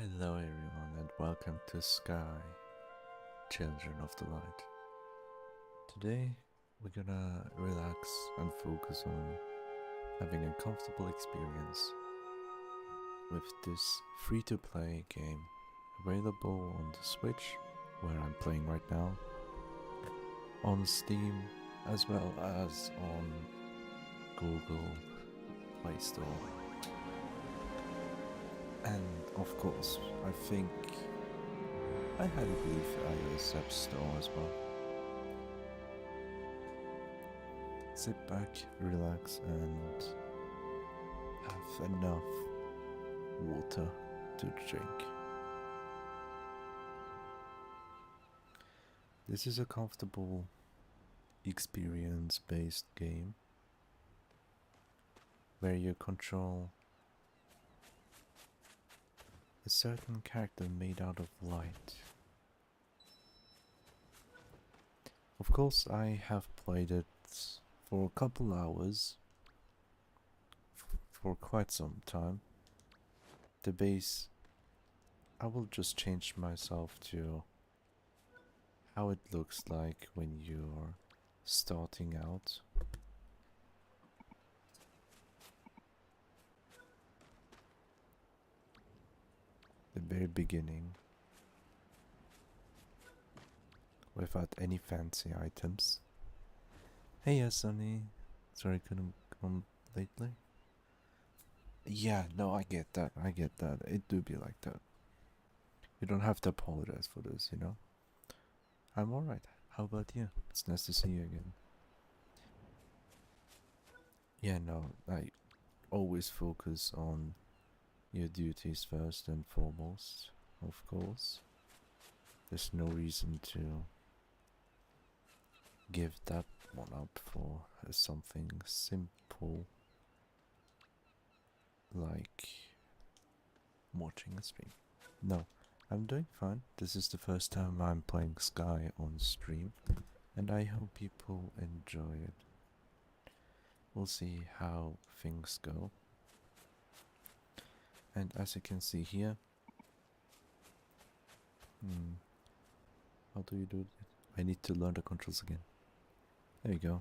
Hello everyone and welcome to Sky, Children of the Light. Today we're gonna relax and focus on having a comfortable experience with this free-to-play game available on the Switch, where I'm playing right now, on Steam, as well as on Google Play Store. And of course, I think I highly believe iOS App Store as well. Sit back, relax, and have enough water to drink. This is a comfortable experience-based game where you control a certain character made out of light. Of course, I have played it for a couple hours, for quite some time. The base, I will just change myself to how it looks like when you're starting out. The very beginning, without any fancy items. Hey, yeah, Sonny. Sorry, couldn't come lately. Yeah, no, I get that. I get that. It do be like that. You don't have to apologize for this, you know? I'm alright. How about you? It's nice to see you again. Yeah, no, I always focus on your duties first and foremost, of course. There's no reason to give that one up for something simple like watching a stream. No, I'm doing fine. This is the first time I'm playing Sky on stream, and I hope people enjoy it. We'll see how things go. And as you can see here, how do you do it? I need to learn the controls again. There you go.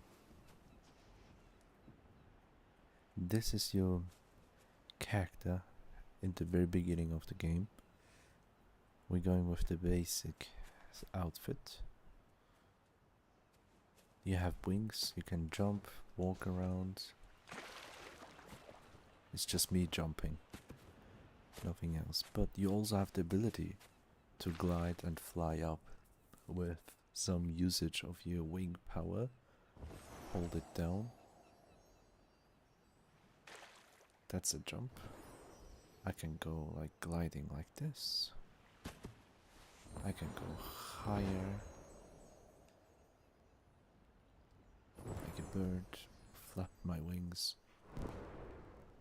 This is your character in the very beginning of the game. We're going with the basic outfit. You have wings, you can jump, walk around. It's just me jumping, nothing else. But you also have the ability to glide and fly up with some usage of your wing power. Hold it down. That's a jump. I can go like gliding like this. I can go higher, like a bird, flap my wings.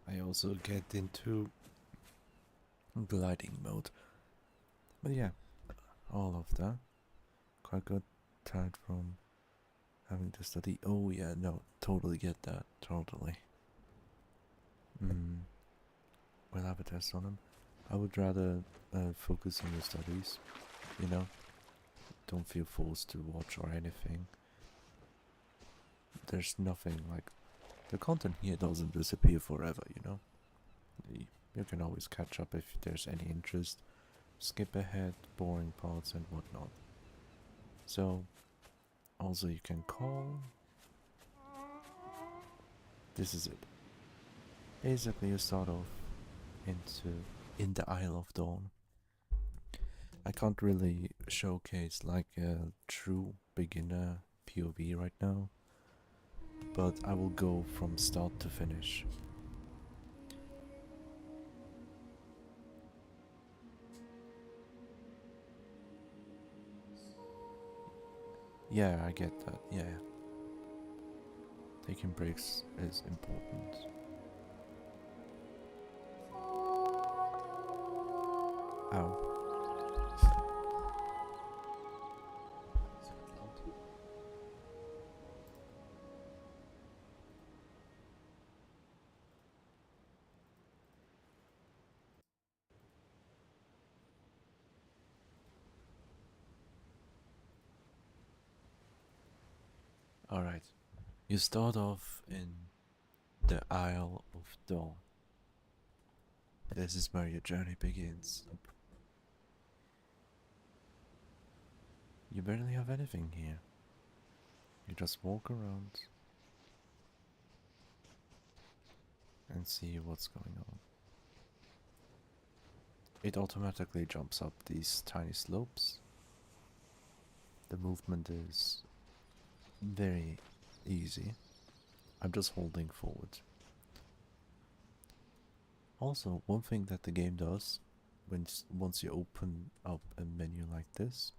I also get into gliding mode. But yeah, all of that. Quite got tired from having to study. Oh yeah, no, totally get that, totally. We'll have a test on him. I would rather focus on your studies, you know? Don't feel forced to watch or anything. There's nothing like... The content here doesn't disappear forever, you know? You can always catch up if there's any interest. Skip ahead, boring parts and whatnot. So, also you can call. This is it. Basically you start off in the Isle of Dawn. I can't really showcase like a true beginner POV right now, but I will go from start to finish. Yeah, I get that, yeah. Taking breaks is important. Ow. Alright, you start off in the Isle of Dawn. This is where your journey begins. You barely have anything here. You just walk around and see what's going on. It automatically jumps up these tiny slopes. The movement is very easy. I'm just holding forward. Also, one thing that the game does, once you open up a menu like this,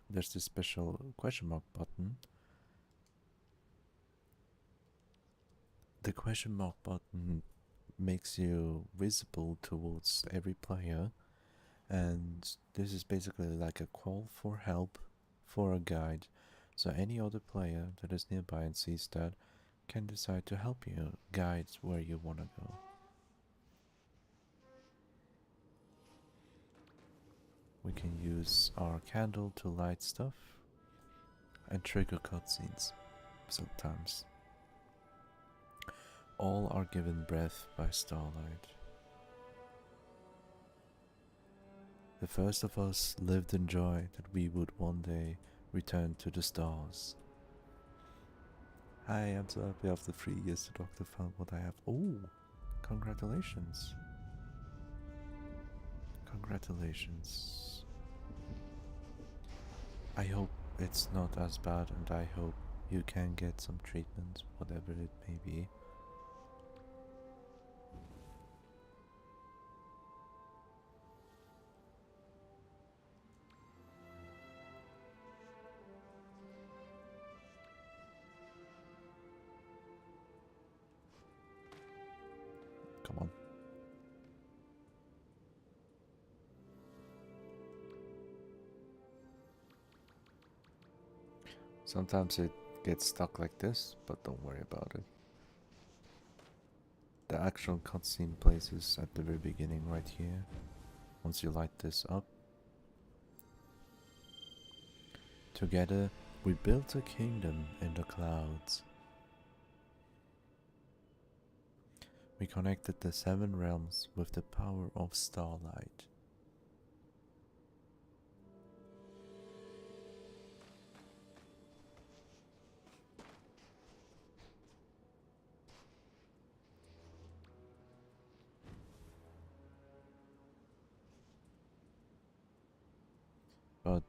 there's this special question mark button. The question mark button makes you visible towards every player, and this is basically like a call for help for a guide, so any other player that is nearby and sees that can decide to help you guide where you want to go. We can use our candle to light stuff and trigger cutscenes sometimes. All are given breath by starlight. The first of us lived in joy that we would one day return to the stars. Hi, I'm so happy after 3 years the doctor found what I have. Oh, congratulations. Congratulations. I hope it's not as bad, and I hope you can get some treatment, whatever it may be. Come on. Sometimes it gets stuck like this, but don't worry about it. The actual cutscene places at the very beginning right here. Once you light this up. Together, we built a kingdom in the clouds. We connected the 7 realms with the power of starlight. But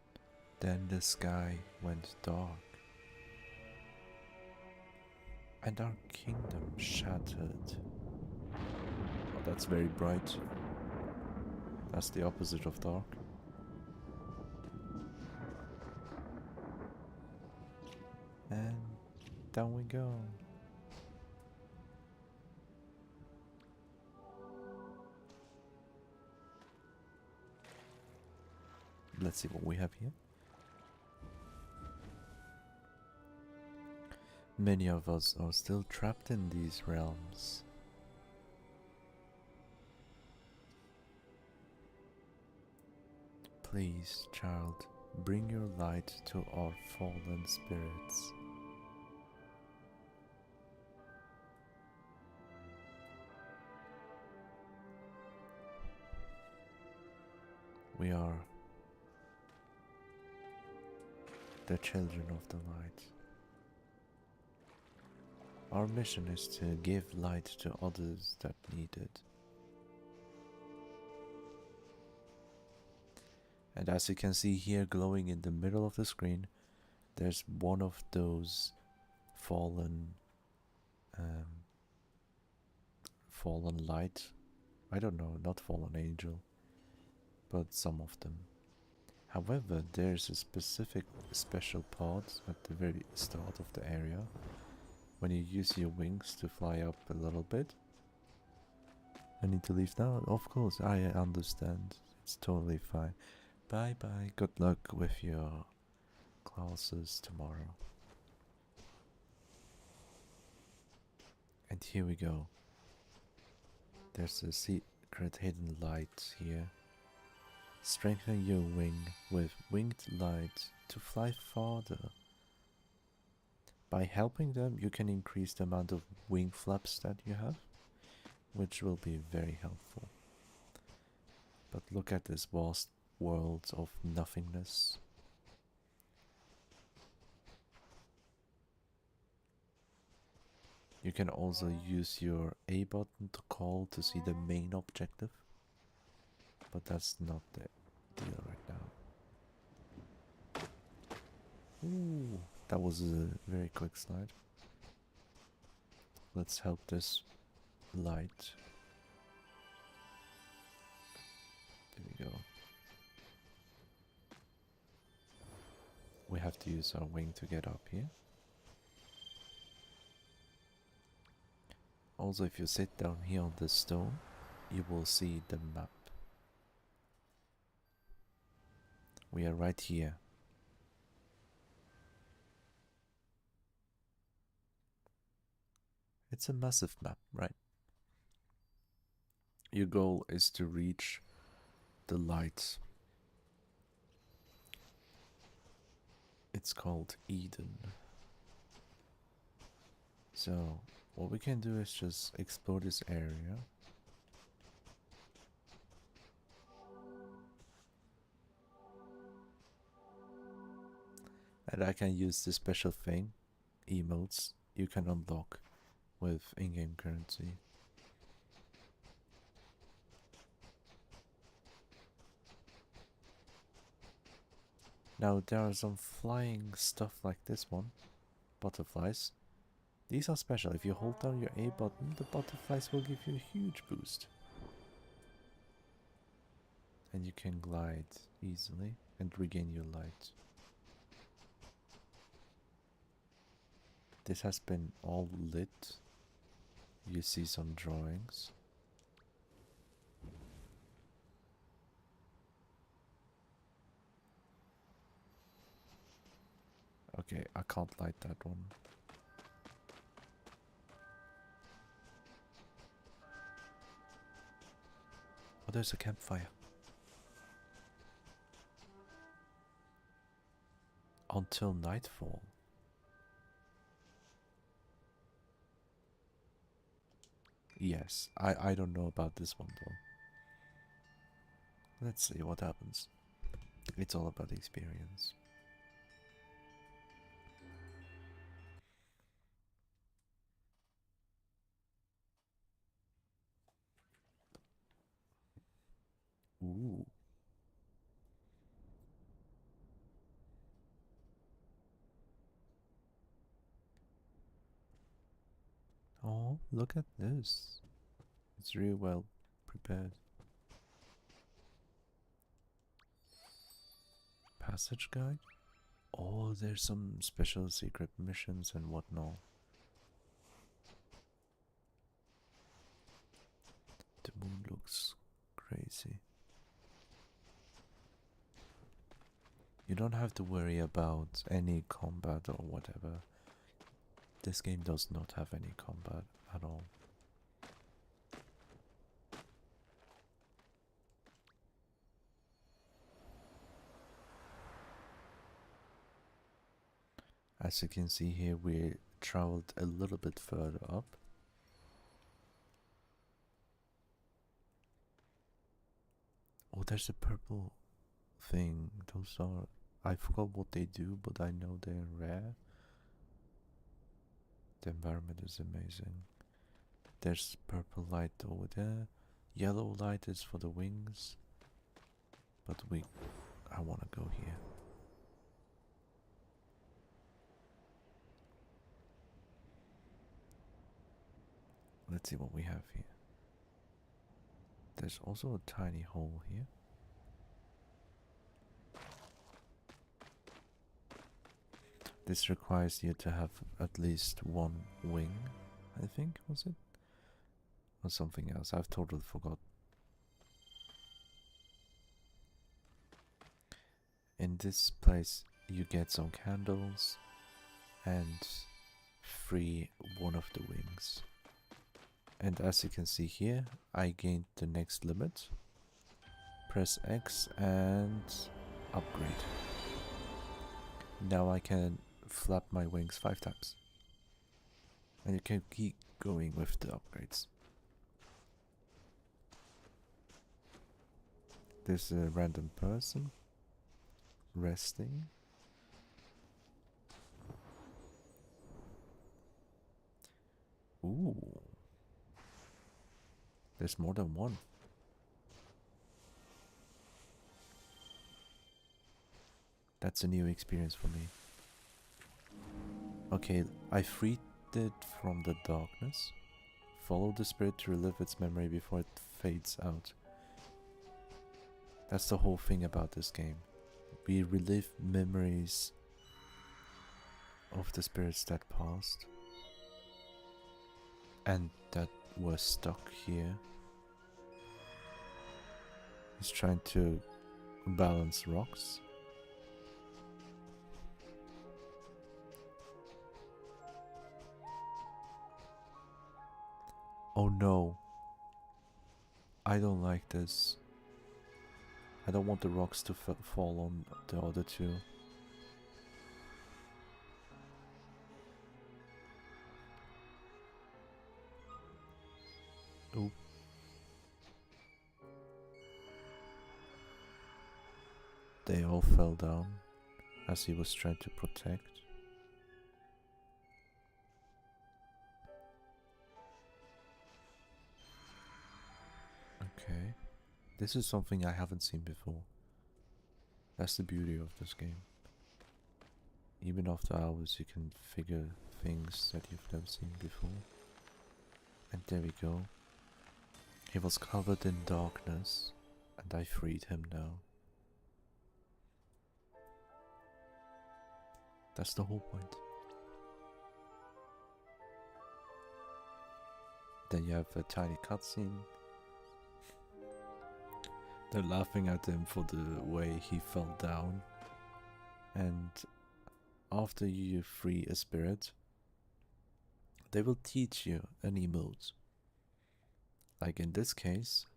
then the sky went dark, and our kingdom shattered. Oh, that's very bright. That's the opposite of dark. And down we go. Let's see what we have here. Many of us are still trapped in these realms. Please, child, bring your light to our fallen spirits. We are the children of the light. Our mission is to give light to others that need it. And as you can see here glowing in the middle of the screen, there's one of those fallen light. I don't know, not fallen angel, but some of them. However, there's a specific special pod at the very start of the area when you use your wings to fly up a little bit. I need to leave now? Of course, I understand. It's totally fine. Bye bye. Good luck with your classes tomorrow. And here we go. There's a secret hidden light here. Strengthen your wing with winged light to fly farther. By helping them, you can increase the amount of wing flaps that you have, which will be very helpful. But look at this vast world of nothingness. You can also use your A button to call to see the main objective, but that's not the deal right now. Ooh, that was a very quick slide. Let's help this light. There we go. We have to use our wing to get up here. Also, if you sit down here on the stone, you will see the map. We are right here. It's a massive map, right? Your goal is to reach the light. It's called Eden. So, what we can do is just explore this area. And I can use this special thing, emotes, you can unlock with in-game currency. Now there are some flying stuff like this one, butterflies. These are special. If you hold down your A button, the butterflies will give you a huge boost. And you can glide easily and regain your light. This has been all lit. You see some drawings. Okay, I can't light that one. Oh, there's a campfire. Until nightfall. Yes, I don't know about this one though. Let's see what happens. It's all about experience. Ooh. Oh, look at this. It's really well prepared. Passage guide? Oh, there's some special secret missions and whatnot. The moon looks crazy. You don't have to worry about any combat or whatever. This game does not have any combat at all. As you can see here, we traveled a little bit further up. Oh, there's a purple thing. Those are... I forgot what they do, but I know they're rare. The environment is amazing. There's purple light over there. Yellow light is for the wings. But I want to go here. Let's see what we have here. There's also a tiny hole here. This requires you to have at least one wing, I think, was it? Or something else, I've totally forgot. In this place you get some candles and free one of the wings. And as you can see here, I gained the next limit. Press X and upgrade. Now I can flap my wings 5 times. And you can keep going with the upgrades. There's a random person resting. Ooh. There's more than one. That's a new experience for me. Okay, I freed it from the darkness. Follow the spirit to relive its memory before it fades out. That's the whole thing about this game. We relive memories of the spirits that passed and that were stuck here. He's trying to balance rocks. Oh no. I don't like this. I don't want the rocks to fall on the other two. Oop. They all fell down as he was trying to protect. Okay. This is something I haven't seen before. That's the beauty of this game. Even after hours you can figure things that you've never seen before. And there we go. He was covered in darkness and I freed him now. That's the whole point. Then you have a tiny cutscene. They're laughing at him for the way he fell down. And after you free a spirit, they will teach you an emote. Like in this case,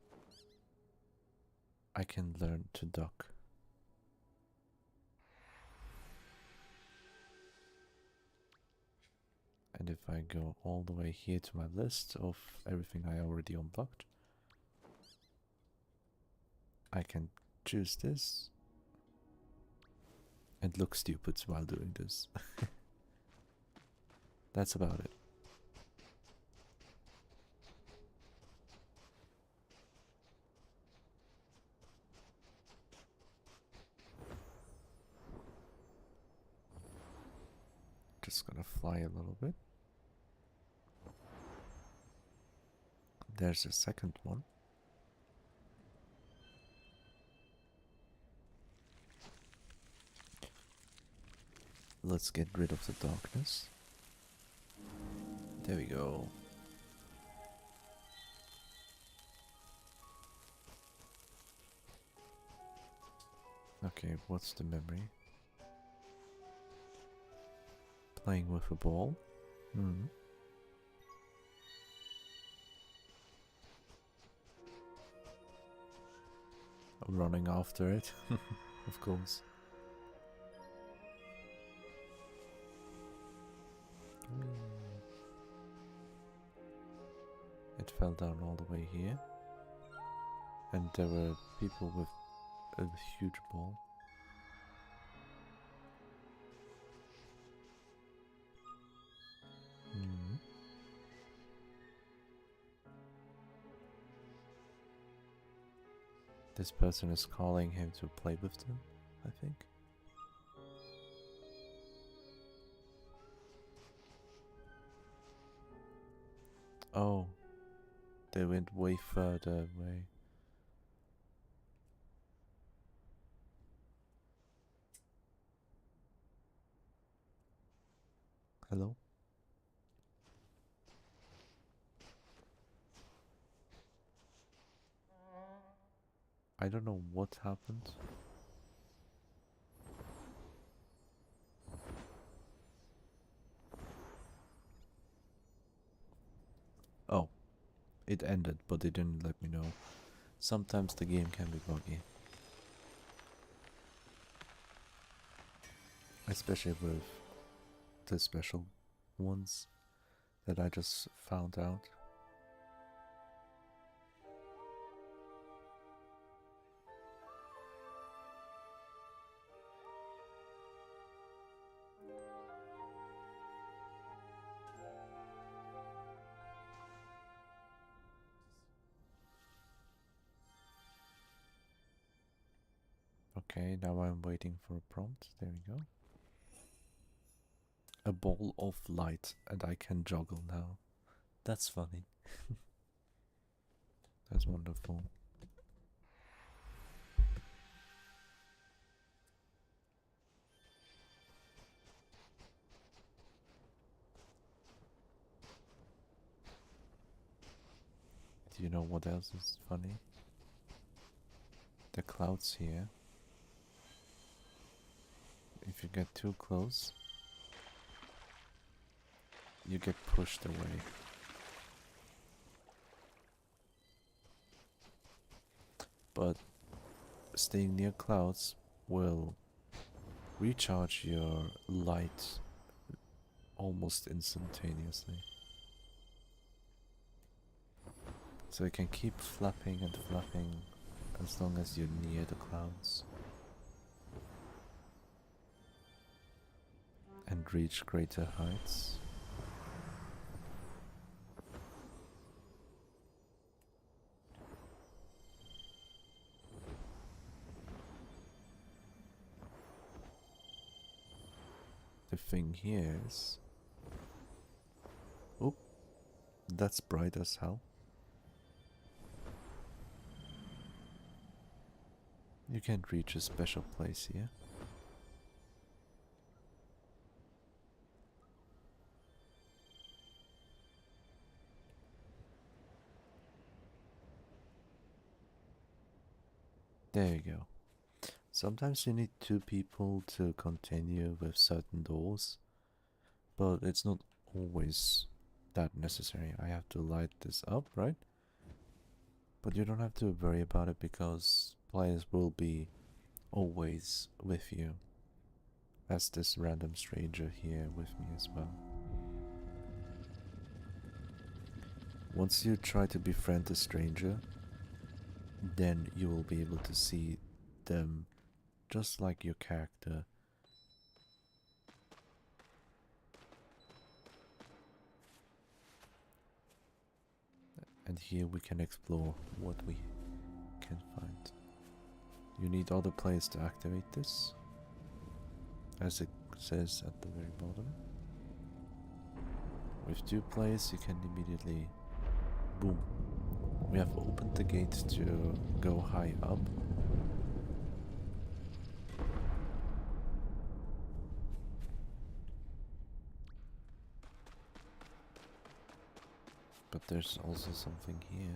I can learn to duck. And if I go all the way here to my list of everything I already unlocked, I can choose this and look stupid while doing this. That's about it. Just gonna fly a little bit. There's a second one. Let's get rid of the darkness. There we go. Okay, what's the memory? Playing with a ball? Running after it, of course. It fell down all the way here. And there were people with a huge ball. This person is calling him to play with them, I think. Oh, they went way further away. Hello? I don't know what happened. Oh, it ended, but they didn't let me know. Sometimes the game can be buggy. Especially with the special ones that I just found out. Okay, now I'm waiting for a prompt. There we go. A ball of light, and I can juggle now. That's funny. That's wonderful. Do you know what else is funny? The clouds here. If you get too close, you get pushed away. But staying near clouds will recharge your light almost instantaneously. So you can keep flapping and flapping as long as you're near the clouds. And reach greater heights. The thing here is... Oh, that's bright as hell. You can't reach a special place here. There you go. Sometimes you need two people to continue with certain doors, but it's not always that necessary. I have to light this up, right? But you don't have to worry about it because players will be always with you. As this random stranger here with me as well. Once you try to befriend a stranger, then you will be able to see them just like your character. And here we can explore what we can find. You need other players to activate this, as it says at the very bottom. With 2 players you can immediately, boom, we have opened the gate to go high up. But there's also something here.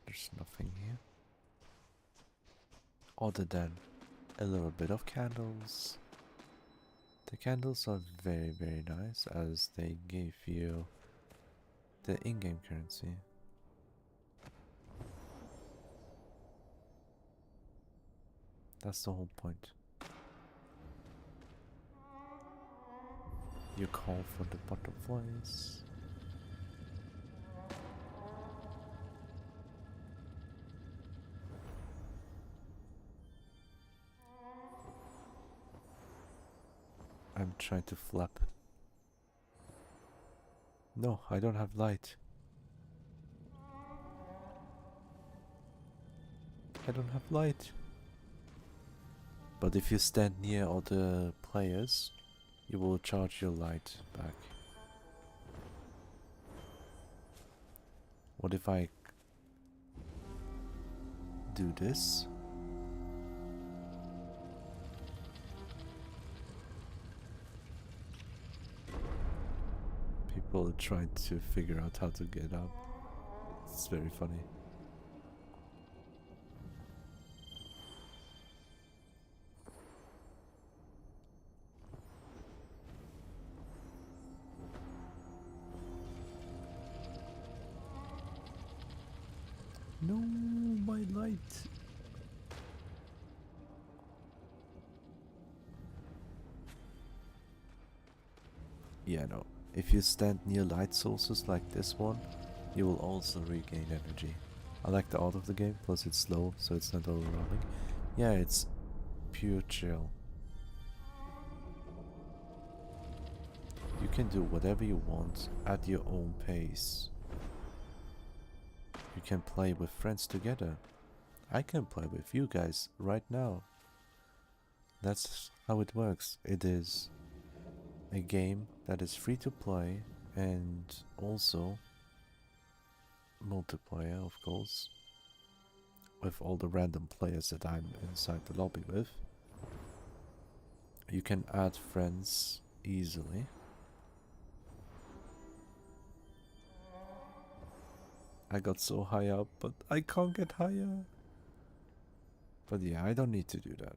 There's nothing here. Other than a little bit of candles. The candles are very, very nice as they give you the in-game currency. That's the whole point. You call for the butterflies. I'm trying to flap. No, I don't have light. I don't have light. But if you stand near other players, you will charge your light back. What if I do this? People are trying to figure out how to get up. It's very funny. light. Yeah, no. If you stand near light sources like this one, you will also regain energy. I like the art of the game, plus it's slow, so it's not overwhelming. Yeah, it's pure chill. You can do whatever you want at your own pace. You can play with friends together. I can play with you guys right now. That's how it works. It is a game that is free to play and also multiplayer, of course, with all the random players that I'm inside the lobby with. You can add friends easily. I got so high up, but I can't get higher. But yeah, I don't need to do that.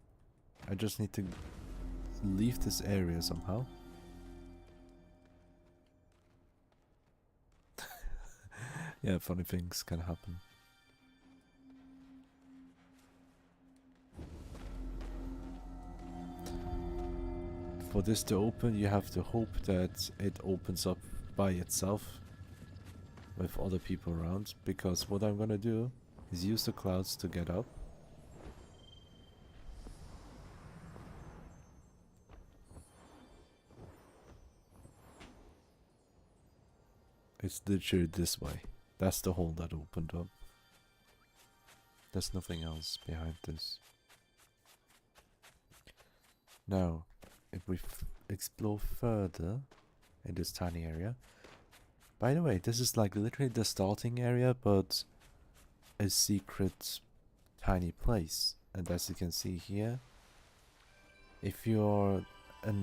I just need to leave this area somehow. Yeah, funny things can happen. For this to open, you have to hope that it opens up by itself with other people around, because what I'm gonna do is use the clouds to get up. It's literally this way. That's the hole that opened up. There's nothing else behind this. Now, if we explore further in this tiny area. By the way, this is like literally the starting area, but a secret tiny place. And as you can see here, if you're a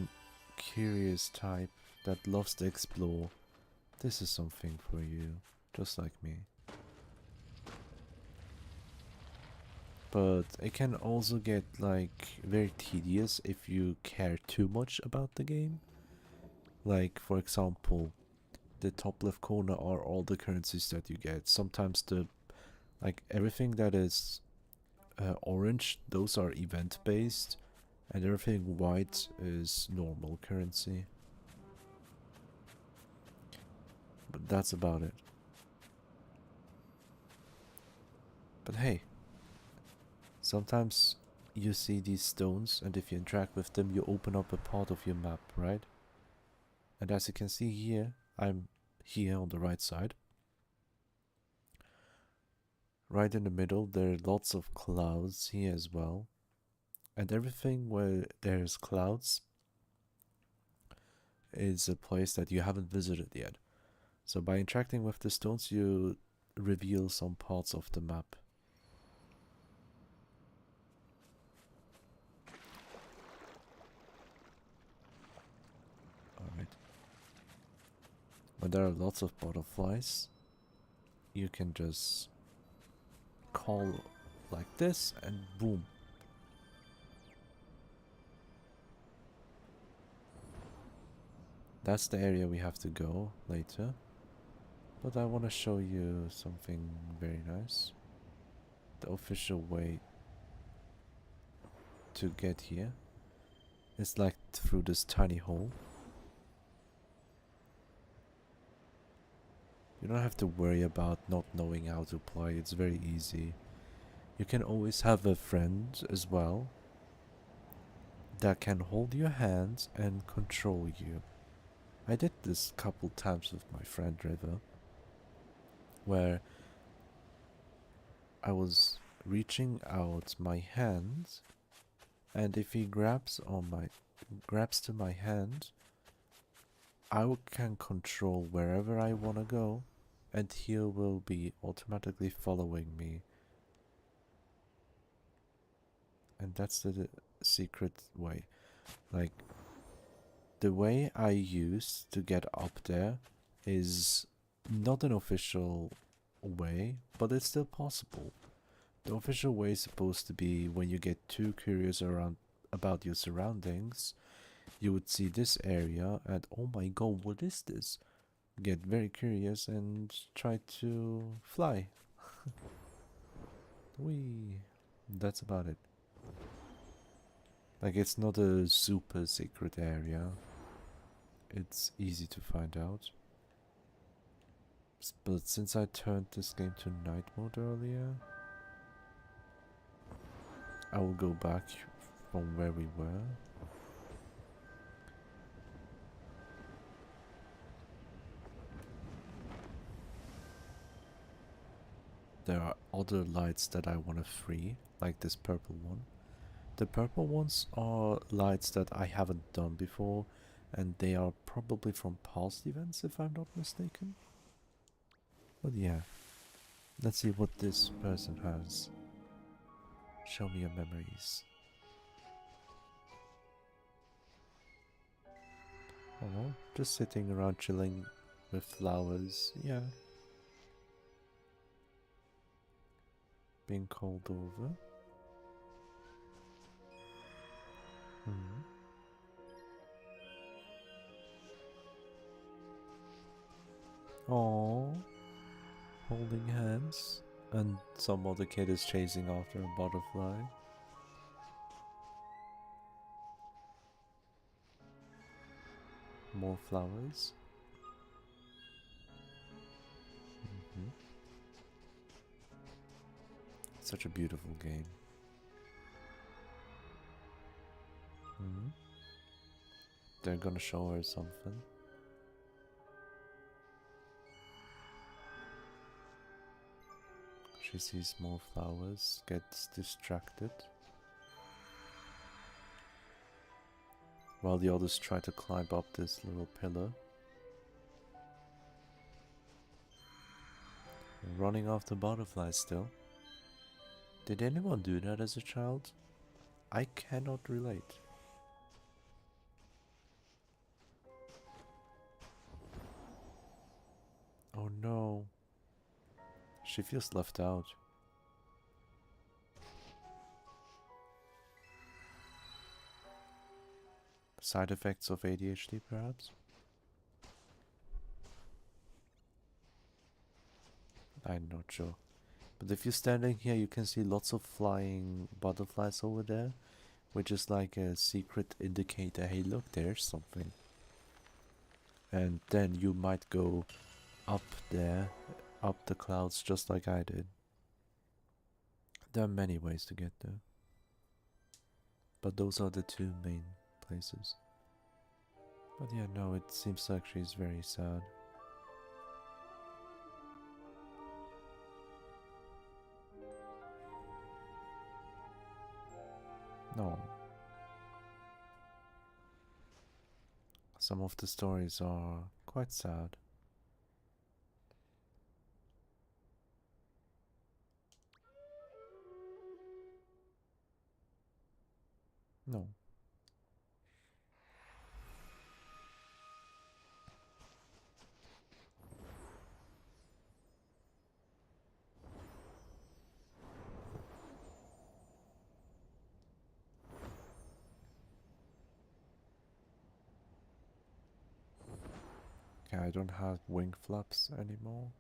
curious type that loves to explore, this is something for you, just like me. But it can also get like very tedious if you care too much about the game. Like, for example, the top left corner are all the currencies that you get. Sometimes like everything that is orange, those are event based, and everything white is normal currency. But that's about it. But hey, sometimes you see these stones, and if you interact with them, you open up a part of your map, right? And as you can see here, I'm here on the right side. Right in the middle, there are lots of clouds here as well. And everything where there's clouds is a place that you haven't visited yet. So by interacting with the stones, you reveal some parts of the map. Alright. When there are lots of butterflies, you can just call like this and boom. That's the area we have to go later. But I want to show you something very nice. The official way to get here is like through this tiny hole. You don't have to worry about not knowing how to play, it's very easy. You can always have a friend as well that can hold your hand and control you. I did this couple times with my friend River, where I was reaching out my hand, and if he grabs to my hand, I can control wherever I want to go, and he will be automatically following me. And that's the secret way. Like, the way I use to get up there is not an official way, but it's still possible. The official way is supposed to be when you get too curious about your surroundings, you would see this area and oh my god, what is this? Get very curious and try to fly. Whee! That's about it. Like, it's not a super secret area. It's easy to find out. But since I turned this game to night mode earlier, I will go back from where we were. There are other lights that I want to free, like this purple one. The purple ones are lights that I haven't done before, and they are probably from past events if I'm not mistaken. But yeah, let's see what this person has. Show me your memories. Oh, just sitting around chilling with flowers, yeah. Being called over. Hmm. Aww. Holding hands. And some other kid is chasing after a butterfly. More flowers. Hmm. Such a beautiful game. Hmm. They're gonna show her something. She sees more flowers, gets distracted. While the others try to climb up this little pillar. Running after butterflies still. Did anyone do that as a child? I cannot relate. Oh no. She feels left out. Side effects of ADHD, perhaps? I'm not sure. But if you're standing here, you can see lots of flying butterflies over there, which is like a secret indicator. Hey, look, there's something. And then you might go up there, up the clouds, just like I did. There are many ways to get there. But those are the two main places. But yeah, no, it seems like she's very sad. No. Some of the stories are quite sad. No. Okay, I don't have wing flaps anymore.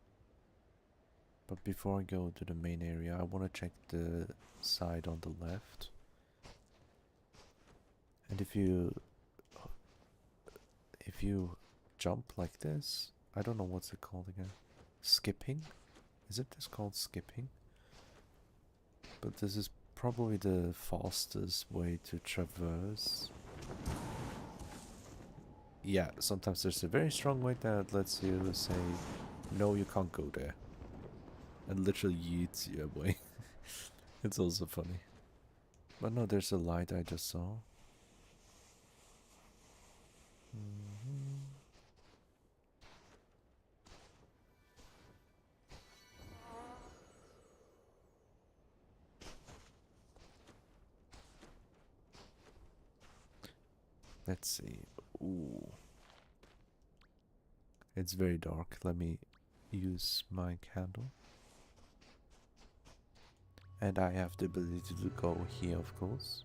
But before I go to the main area, I want to check the side on the left. And if you jump like this, I don't know what's it called again. Skipping? Is it just called skipping? But this is probably the fastest way to traverse. Yeah, sometimes there's a very strong way that lets you say, no, you can't go there. And literally yeets you away. It's also funny. But no, there's a light I just saw. Let's see. Ooh. It's very dark. Let me use my candle. And I have the ability to go here, of course.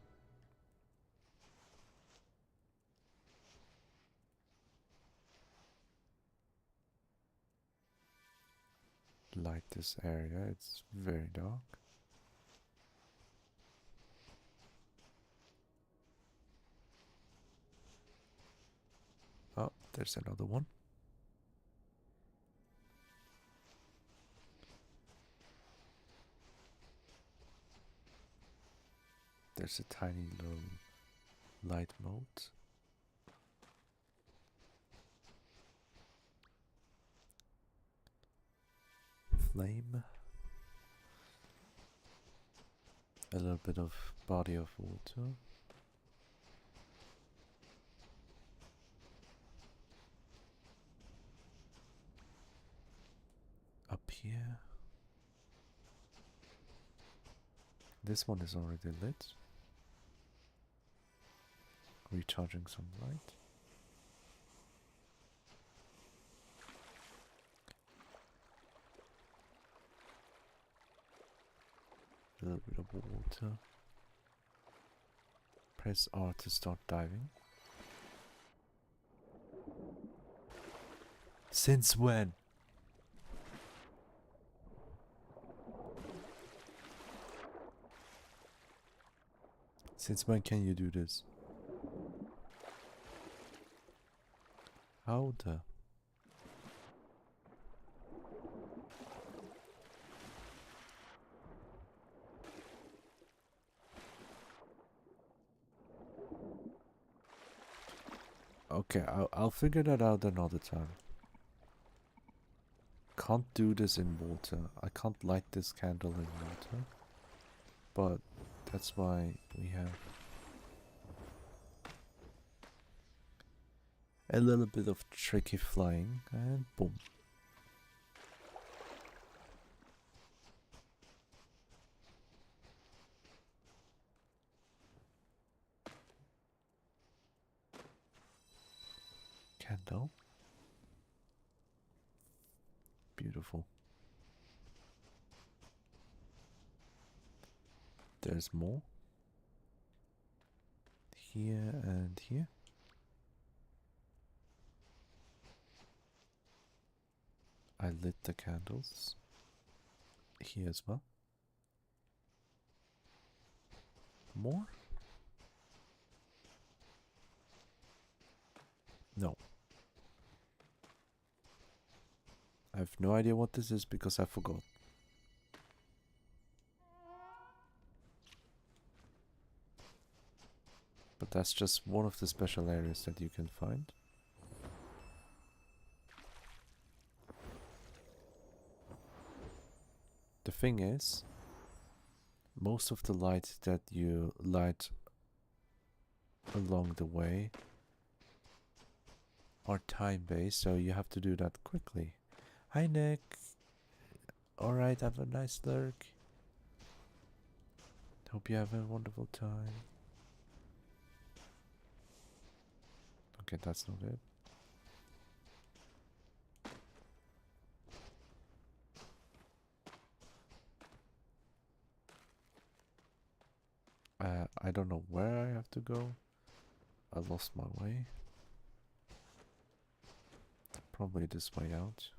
Light this area. It's very dark. Oh, there's another one. There's a tiny little light mode. Flame. A little bit of body of water. Up here. This one is already lit. Recharging some light. A little bit of water. Press R to start diving. Since when? Since when can you do this? How the? Okay, I'll figure that out another time. Can't do this in water. I can't light this candle in water. But that's why we have a little bit of tricky flying and boom. Candle. Beautiful. There's more. Here and here. I lit the candles. Here as well. More? No. I have no idea what this is because I forgot. But that's just one of the special areas that you can find. The thing is, most of the light that you light along the way are time-based, so you have to do that quickly. Hi Nick. Alright, have a nice lurk. Hope you have a wonderful time. Okay, that's not it. I don't know where I have to go. I lost my way. Probably this way out.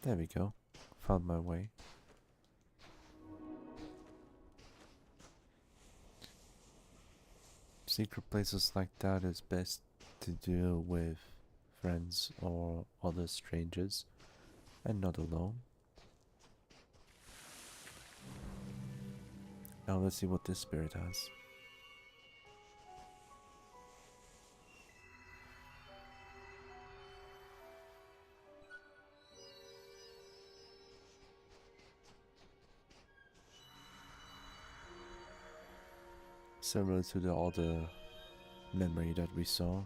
There we go. Found my way. Secret places like that is best to do with friends or other strangers and not alone. Now let's see what this spirit has. Similar to the other memory that we saw,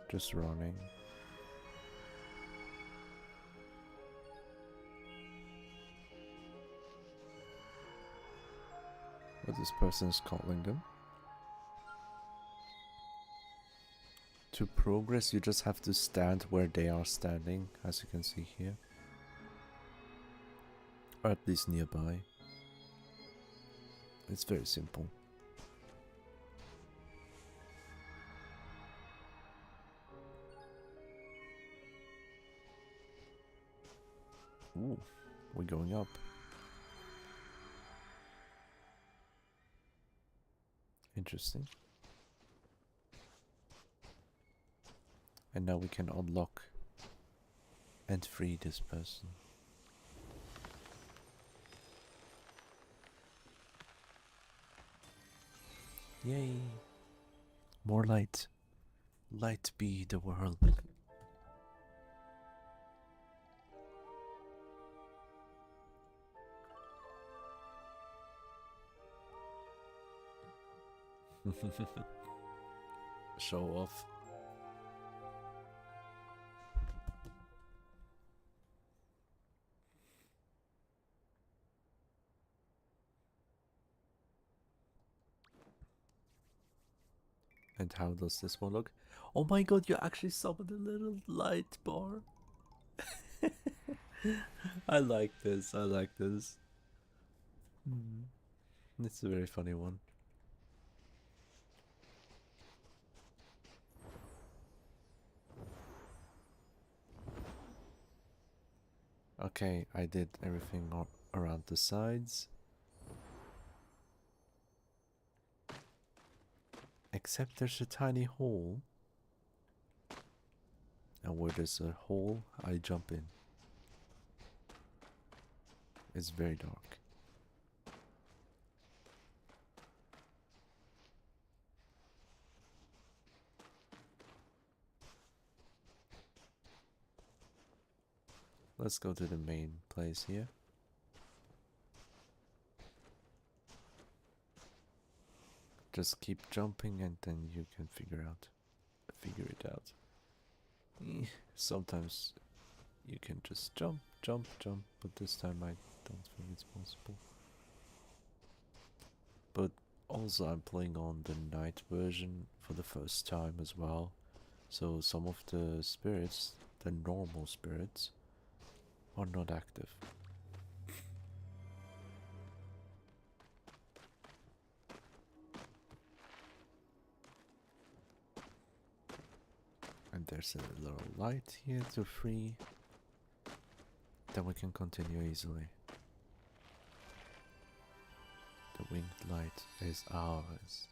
just running. What this person is calling them. To progress, you just have to stand where they are standing, as you can see here. Or at least nearby. It's very simple. Ooh, we're going up. Interesting. And now we can unlock and free this person. Yay! More light. Light be the world. Show off. And how does this one look? Oh my god, you actually summoned a little light bar. I like this, I like this. It's a very funny one. Okay, I did everything around the sides. Except there's a tiny hole. And where there's a hole, I jump in. It's very dark. Let's go to the main place here. Just keep jumping and then you can figure it out. Sometimes you can just jump, but this time I don't think it's possible. But also I'm playing on the night version for the first time as well. So some of the spirits, the normal spirits, are not active. And there's a little light here to free. Then we can continue easily. The winged light is ours.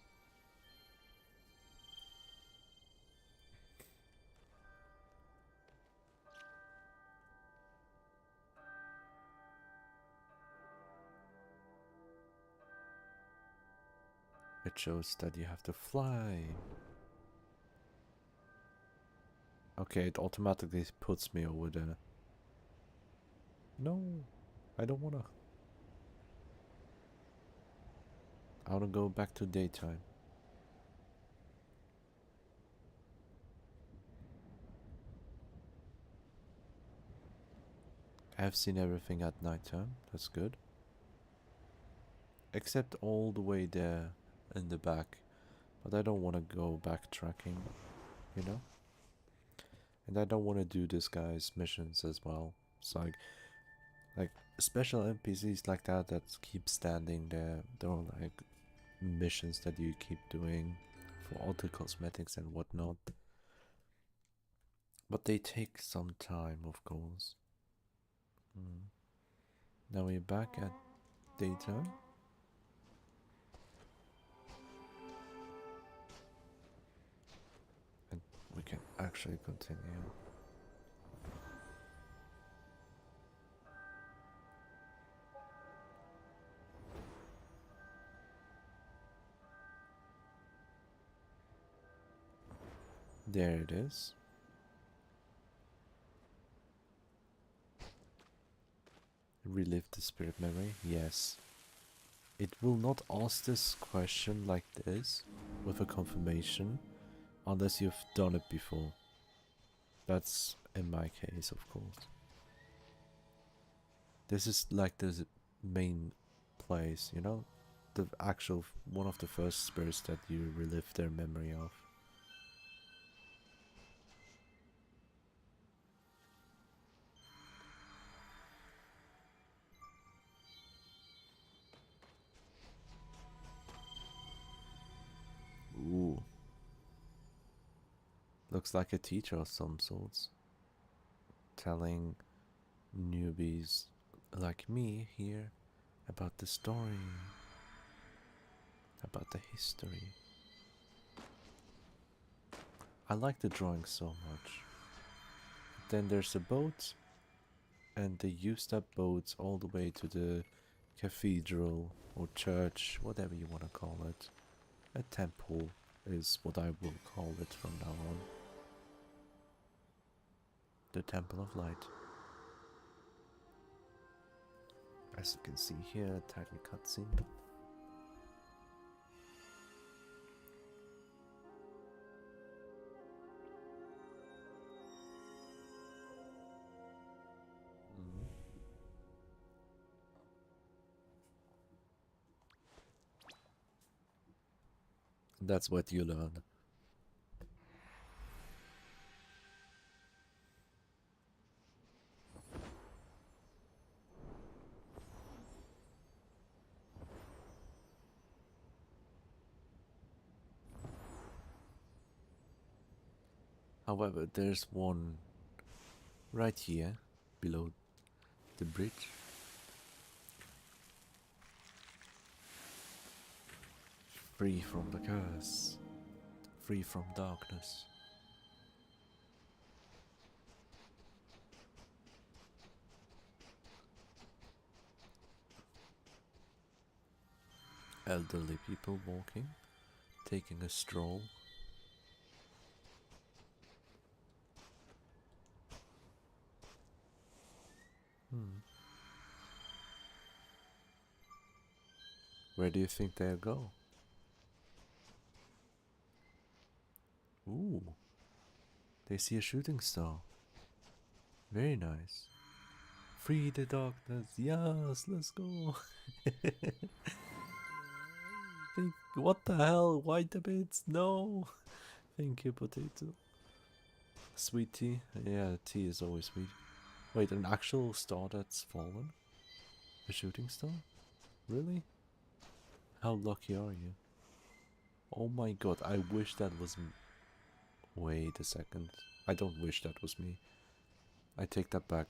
It shows that you have to fly. Okay, it automatically puts me over there. No, I don't wanna. I wanna go back to daytime. I have seen everything at nighttime, that's good. Except all the way there in the back. But I don't want to go backtracking, you know? And I don't want to do this guy's missions as well. So like special NPCs like that keep standing there. There are like missions that you keep doing for all the cosmetics and whatnot. But they take some time, of course. Now we're back at daytime. And we can actually continue. There it is. Relive the spirit memory? Yes. It will not ask this question like this with a confirmation unless you've done it before. That's in my case, of course. This is like the main place, you know? The actual one of the first spirits that you relive their memory of. Ooh. Looks like a teacher of some sorts. Telling newbies like me here about the story, about the history. I like the drawing so much. Then there's a boat, and they use that boat all the way to the cathedral or church, whatever you want to call it. A temple is what I will call it from now on. The Temple of Light. As you can see here, a tiny cutscene. That's what you learn. However, there's one right here, below the bridge. Free from the curse. Free from darkness. Elderly people walking, taking a stroll. Where do you think they'll go? Ooh, they see a shooting star. Very nice. Free the darkness. Yes, let's go. What the hell? White bits? No. Thank you, potato. Sweet tea? Yeah, tea is always sweet. Wait, an actual star that's fallen? A shooting star? Really? How lucky are you? Oh my god, I wish that was me. Wait a second. I don't wish that was me. I take that back.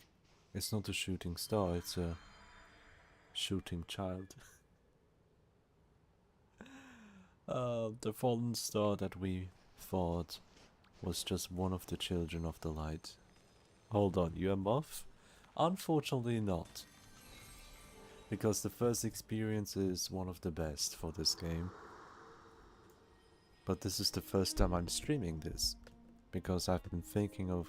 It's not a shooting star, it's a shooting child. The fallen star that we thought was just one of the children of the light. Hold on, you a muff? Unfortunately not. Because the first experience is one of the best for this game. But this is the first time I'm streaming this. Because I've been thinking of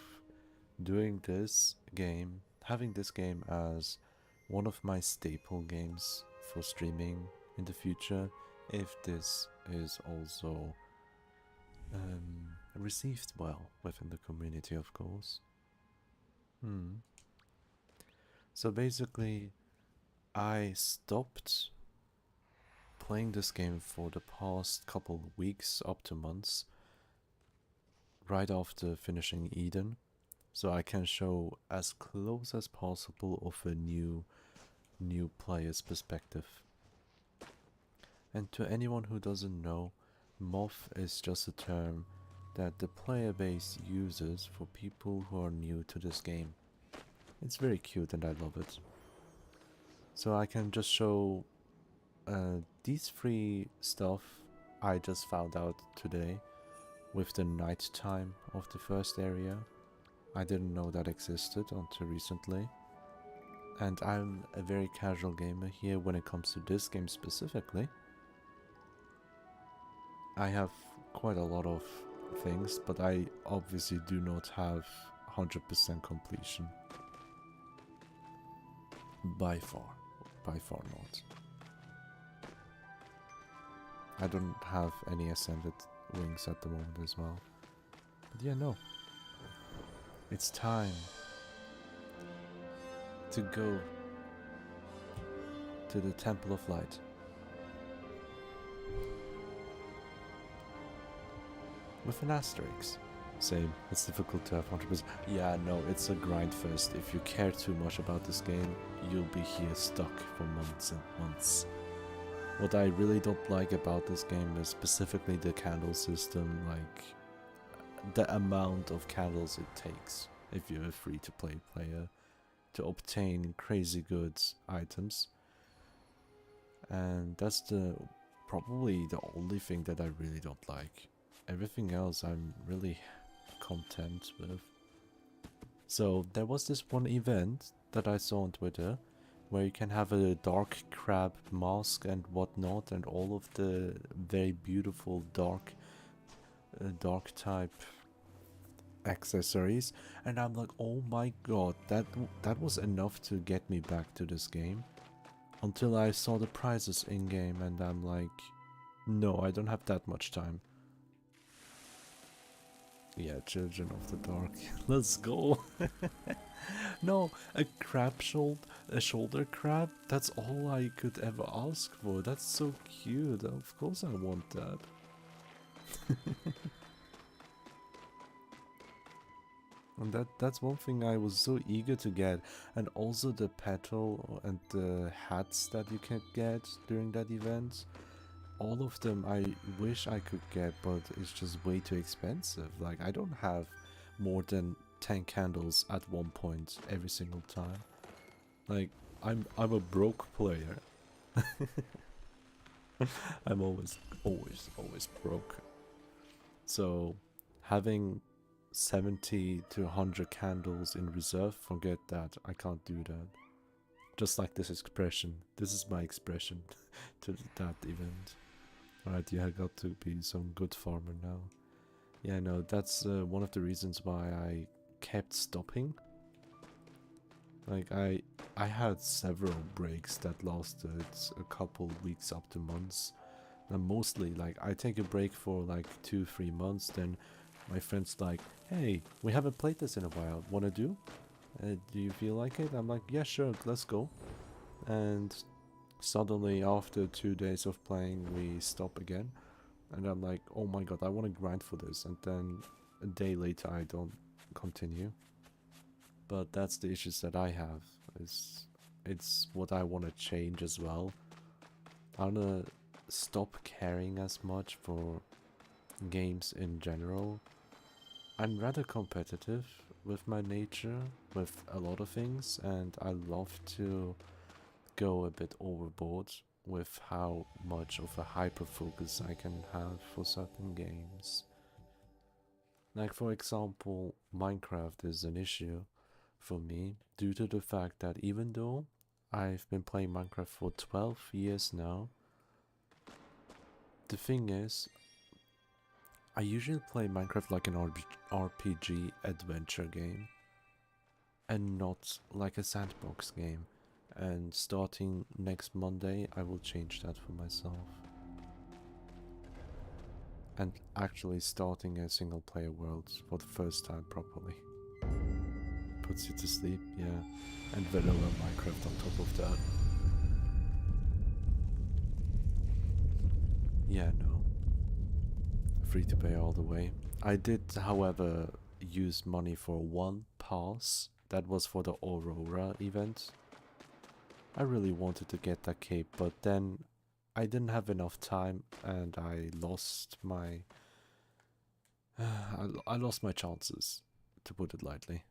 doing this game, having this game as one of my staple games for streaming in the future, if this is also received well within the community, of course. So basically, I stopped playing this game for the past couple weeks up to months, right after finishing Eden, so I can show as close as possible of a new player's perspective. And to anyone who doesn't know, moth is just a term that the player base uses for people who are new to this game. It's very cute and I love it. So I can just show these three stuff I just found out today with the night time of the first area. I didn't know that existed until recently. And I'm a very casual gamer here when it comes to this game specifically. I have quite a lot of things, but I obviously do not have 100% completion. By far not. I don't have any ascended wings at the moment as well. But yeah, no. It's time to go to the Temple of Light. With an asterisk. Same, it's difficult to have 100%. Yeah, no, it's a grind first. If you care too much about this game, you'll be here stuck for months and months. What I really don't like about this game is specifically the candle system, like the amount of candles it takes if you're a free-to-play player to obtain crazy good items. And that's probably the only thing that I really don't like. Everything else I'm really content with. So there was this one event that I saw on Twitter where you can have a dark crab mask and whatnot, and all of the very beautiful dark type accessories, and I'm like, oh my god, that was enough to get me back to this game, until I saw the prizes in game, and I'm like, no, I don't have that much time. Yeah, Children of the Dark. Let's go. No, a shoulder crab? That's all I could ever ask for. That's so cute. Of course I want that. And that's one thing I was so eager to get. And also the petal and the hats that you can get during that event. All of them I wish I could get, but it's just way too expensive. Like, I don't have more than 10 candles at one point every single time. Like, I'm a broke player. I'm always broke. So having 70 to 100 candles in reserve, forget that. I can't do that. Just like this expression. This is my expression to that event. Alright, yeah, I got to be some good farmer now. Yeah, no, that's one of the reasons why I kept stopping. Like, I had several breaks that lasted a couple weeks up to months. And mostly, like, I take a break for like 2-3 months, then my friend's like, hey, we haven't played this in a while, wanna do? Do you feel like it? I'm like, yeah, sure, let's go. And suddenly, after 2 days of playing, we stop again. And I'm like, oh my god, I want to grind for this. And then a day later, I don't continue. But that's the issues that I have. It's what I want to change as well. I want to stop caring as much for games in general. I'm rather competitive with my nature, with a lot of things, and I love to go a bit overboard with how much of a hyper focus I can have for certain games. Like, for example, Minecraft is an issue for me due to the fact that even though I've been playing Minecraft for 12 years now, the thing is, I usually play Minecraft like an RPG adventure game and not like a sandbox game. And starting next Monday, I will change that for myself. And actually starting a single player world for the first time properly. Puts you to sleep, yeah. And vanilla Minecraft on top of that. Yeah, no. Free to play all the way. I did, however, use money for one pass. That was for the Aurora event. I really wanted to get that cape, but then I didn't have enough time and I lost my I lost my chances, to put it lightly.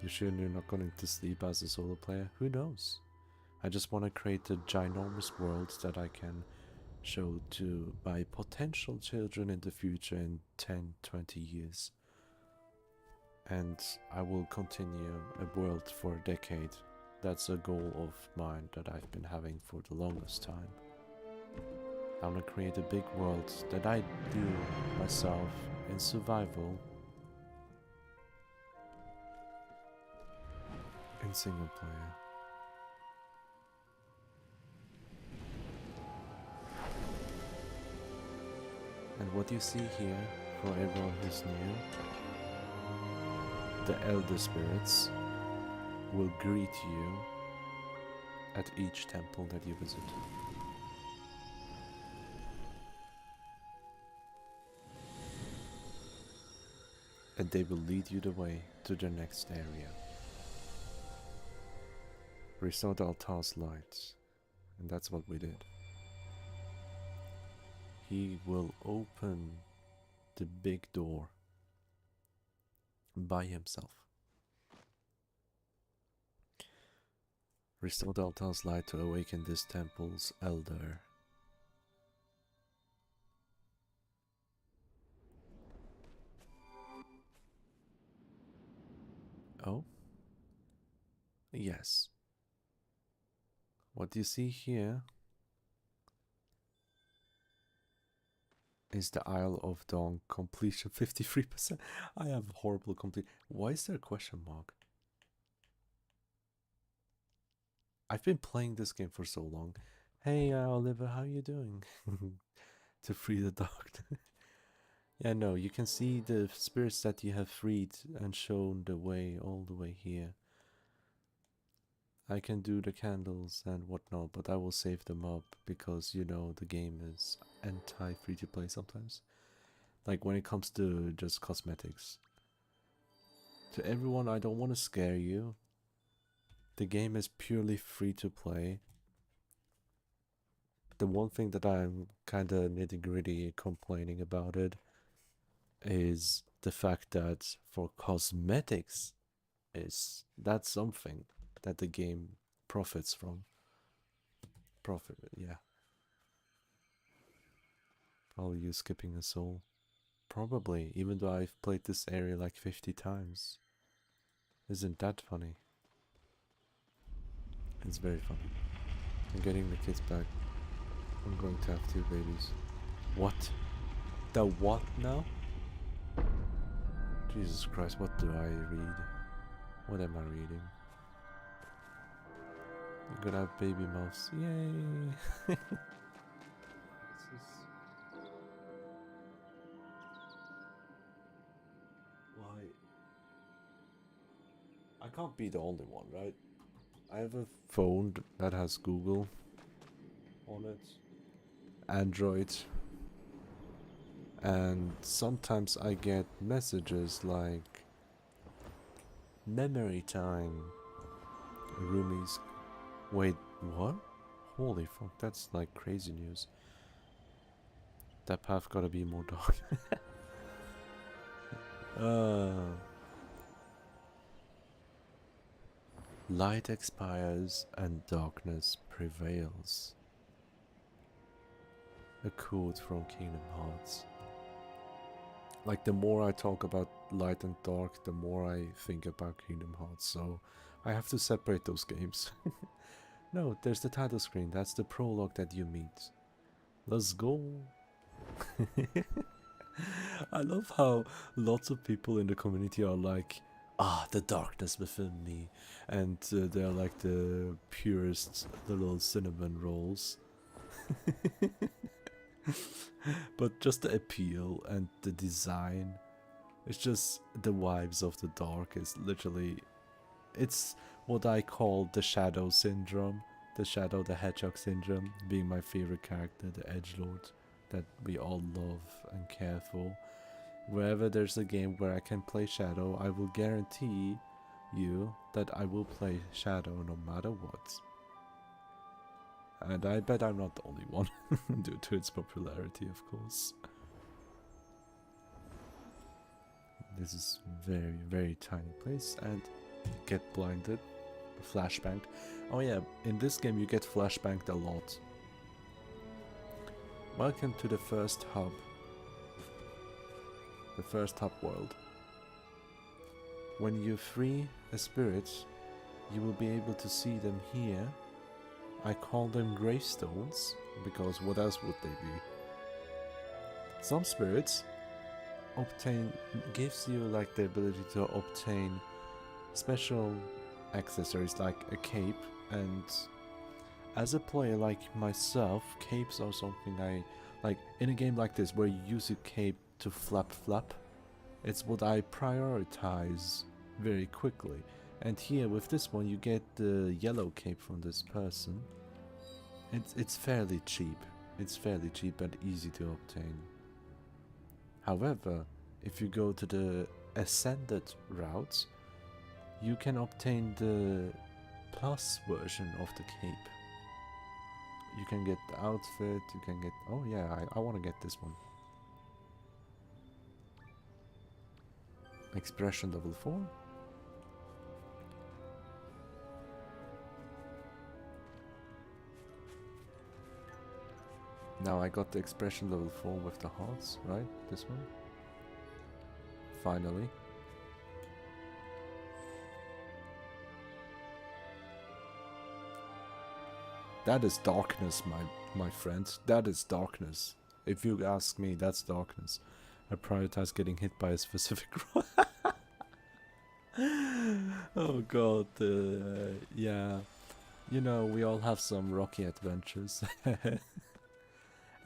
You sure you're not going to sleep as a solo player? Who knows? I just want to create a ginormous world that I can show to my potential children in the future in 10-20 years. And I will continue a world for a decade. That's a goal of mine that I've been having for the longest time. I want to create a big world that I do myself in survival, in single player. And what you see here, for everyone who's new, the elder spirits will greet you at each temple that you visit. And they will lead you the way to the next area. Restore the altar's lights, and that's what we did. He will open the big door by himself. Restore the altar's light to awaken this temple's elder. Oh? Yes. What you see here is the Isle of Dawn completion 53%. I have horrible complete. Why is there a question mark? I've been playing this game for so long. Hey Oliver, how you doing? To free the dog. Yeah, no, you can see the spirits that you have freed and shown the way all the way here. I can do the candles and whatnot, but I will save them up because, you know, the game is anti-free to play sometimes. Like when it comes to just cosmetics. To everyone, I don't want to scare you. The game is purely free to play. The one thing that I'm kinda nitty-gritty complaining about it is the fact that for cosmetics that's something that the game profits from. Yeah. Probably you skipping a soul. Probably, even though I've played this area like 50 times. Isn't that funny? It's very funny. I'm getting the kids back. I'm going to have 2 babies. What? The what now? Jesus Christ, what do I read? What am I reading? You're gonna have baby mouse. Yay! Why? I can't be the only one, right? I have a phone that has Google on it, Android, and sometimes I get messages like memory time, roomies. Wait, what? Holy fuck, that's like crazy news. That path gotta be more dark. Light expires and darkness prevails. A quote from Kingdom Hearts. Like, the more I talk about light and dark, the more I think about Kingdom Hearts, so I have to separate those games. No, there's the title screen, that's the prologue that you meet. Let's go! I love how lots of people in the community are like, ah, the darkness within me, and they're like the purest little cinnamon rolls. But just the appeal and the design, it's just the vibes of the dark is literally, it's what I call the Shadow Syndrome, the Shadow the Hedgehog Syndrome, being my favorite character, the Edgelord that we all love and care for. Wherever there's a game where I can play Shadow, I will guarantee you that I will play Shadow no matter what. And I bet I'm not the only one, due to its popularity, of course. This is very, very tiny place, and get blinded, flashbang. Oh yeah, in this game you get flashbanged a lot. Welcome to the first hub. The first hub world. When you free a spirit, you will be able to see them here. I call them gravestones, because what else would they be? Some spirits gives you like the ability to obtain special accessories like a cape, and as a player like myself, capes are something I like. In a game like this where you use a cape to flap, it's what I prioritize very quickly. And here with this one you get the yellow cape from this person. It's fairly cheap. It's fairly cheap and easy to obtain. However, if you go to the ascended route, you can obtain the plus version of the cape. You can get the outfit, you can get... Oh yeah, I want to get this one. Expression level 4. Now I got the expression level 4 with the hearts, right? This one. Finally. That is darkness, my friend. That is darkness. If you ask me, that's darkness. I prioritize getting hit by a specific rock. Oh god, yeah. You know, we all have some rocky adventures.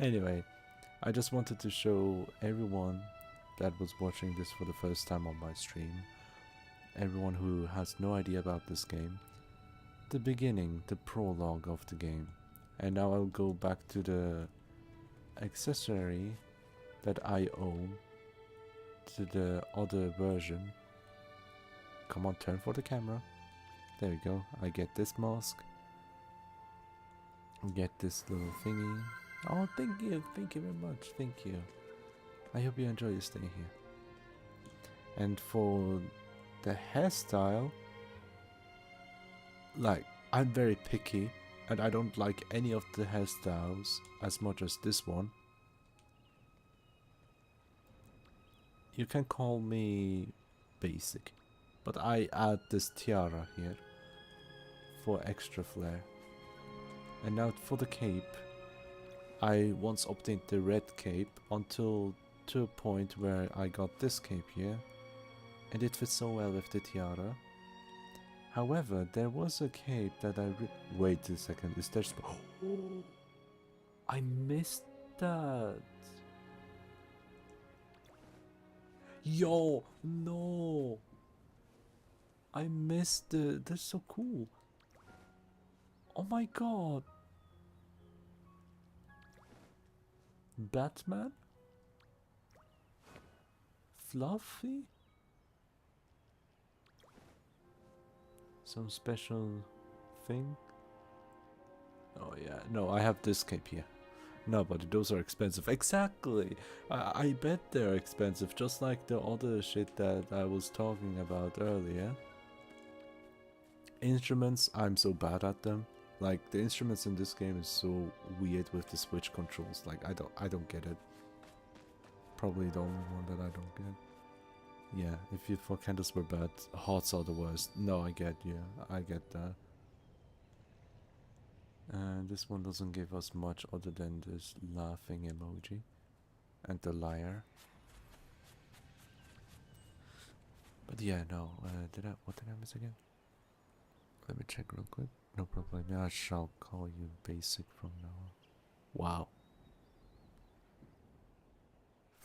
Anyway, I just wanted to show everyone that was watching this for the first time on my stream, everyone who has no idea about this game, the beginning, the prologue of the game. And now I'll go back to the accessory that I own to the other version. Come on, turn for the camera. There we go. I get this mask. Get this little thingy. Oh, thank you very much. Thank you. I hope you enjoy your stay here. And for the hairstyle, like, I'm very picky and I don't like any of the hairstyles as much as this one. You can call me basic, but I add this tiara here for extra flair. And now for the cape, I once obtained the red cape until to a point where I got this cape here, and it fits so well with the tiara. However, there was a cape that wait a second, is there oh, I missed that. Yo, no. I missed it. That's so cool. Oh my god. Batman? Fluffy? Some special thing? Oh yeah, no, I have this cape here. No, but those are expensive. Exactly! I bet they're expensive, just like the other shit that I was talking about earlier. Instruments, I'm so bad at them. Like, the instruments in this game is so weird with the switch controls. Like, I don't get it. Probably the only one that I don't get. Yeah, if you thought candles were bad, hearts are the worst. No, I get you. I get that. And this one doesn't give us much other than this laughing emoji and the liar. But yeah, no. What did I miss again? Let me check real quick. No problem. I shall call you basic from now on. Wow.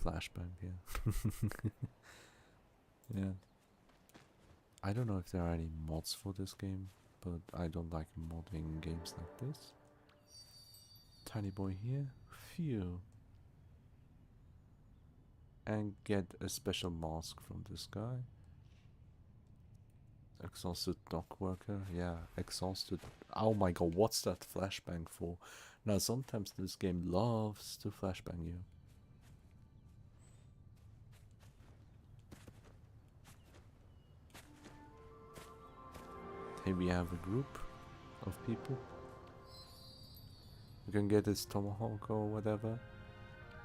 Flashbang, yeah. Yeah. I don't know if there are any mods for this game, but I don't like modding games like this. Tiny boy here. Phew. And get a special mask from this guy. Exhausted dock worker, yeah, exhausted. Oh my god, what's that flashbang for? Now, sometimes this game loves to flashbang you. Here we have a group of people. You can get this tomahawk or whatever.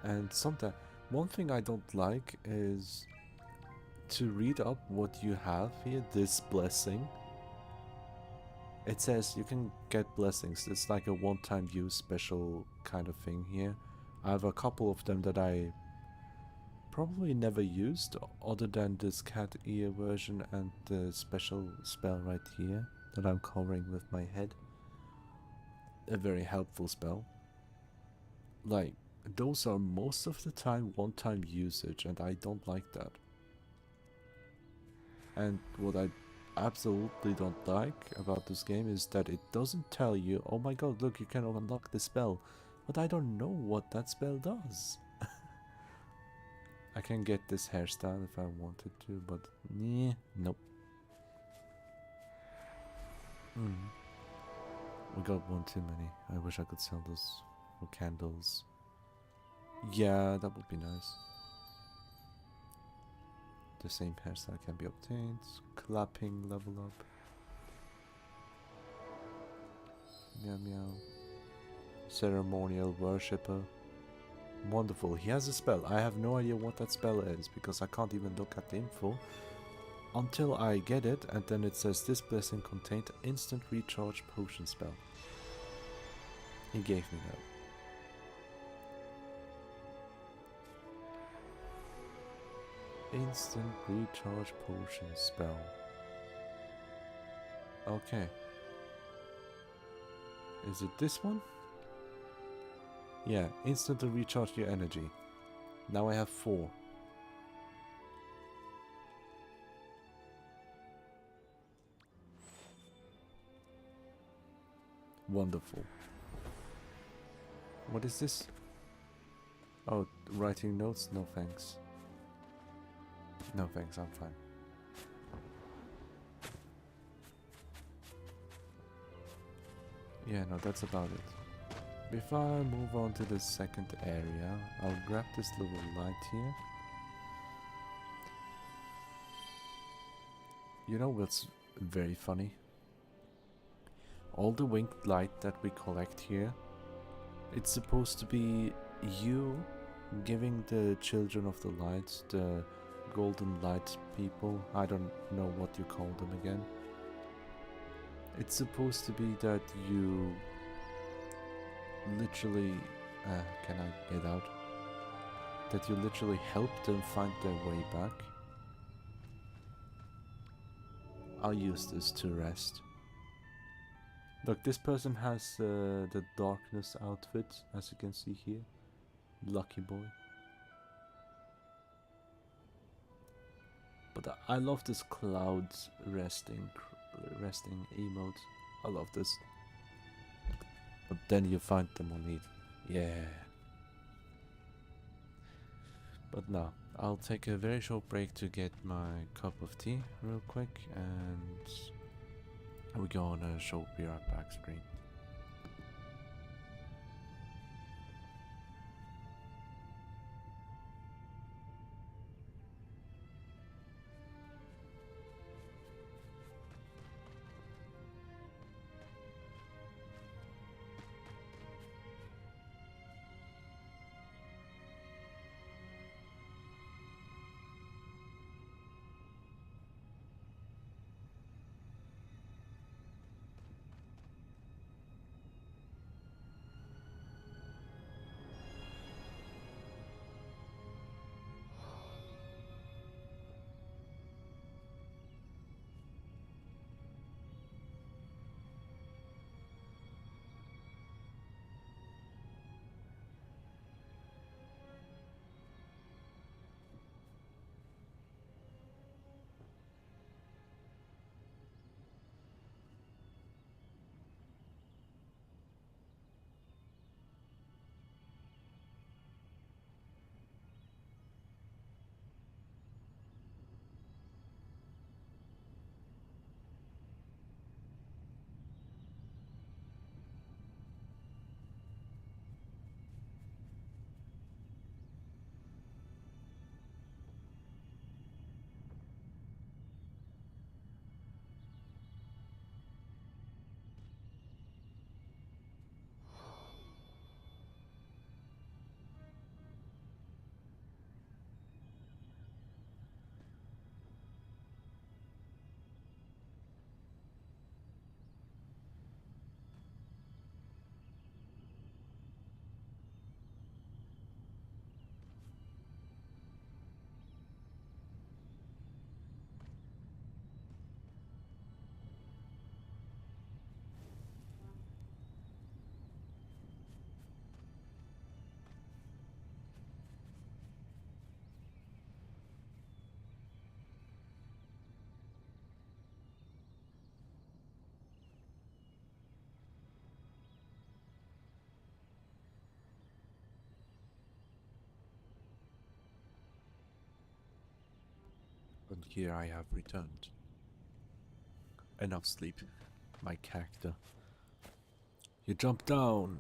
And sometimes, one thing I don't like is to read up what you have here, this blessing. It says you can get blessings. It's like a one-time use special kind of thing here. I have a couple of them that I probably never used other than this cat ear version and the special spell right here that I'm covering with my head. A very helpful spell. Like, those are most of the time one-time usage and I don't like that. And what I absolutely don't like about this game is that it doesn't tell you, oh my god, look, you can unlock the spell. But I don't know what that spell does. I can get this hairstyle if I wanted to, but nah, nope. We got one too many. I wish I could sell those for candles. Yeah, that would be nice. The same hairstyle can be obtained. Clapping level up. Meow meow. Ceremonial worshipper. Wonderful. He has a spell. I have no idea what that spell is because I can't even look at the info until I get it, and then it says this blessing contained instant recharge potion spell. He gave me that. Instant recharge potion spell. Okay. Is it this one? Yeah, instantly recharge your energy. Now I have 4. Wonderful. What is this? Oh, writing notes? No thanks. No thanks, I'm fine. Yeah, no, that's about it. Before I move on to the second area, I'll grab this little light here. You know what's very funny? All the winged light that we collect here, it's supposed to be you giving the children of the light, the golden light people, I don't know what you call them again. It's supposed to be that you literally, can I get out? That you literally help them find their way back. I'll use this to rest. Look, this person has the darkness outfit, as you can see here. Lucky boy. But I love this clouds resting emote. I love this. But then you find them on it. Yeah. But now, I'll take a very short break to get my cup of tea real quick, and we go on a short be right back screen. And here I have returned. Enough sleep, my character. You jump down.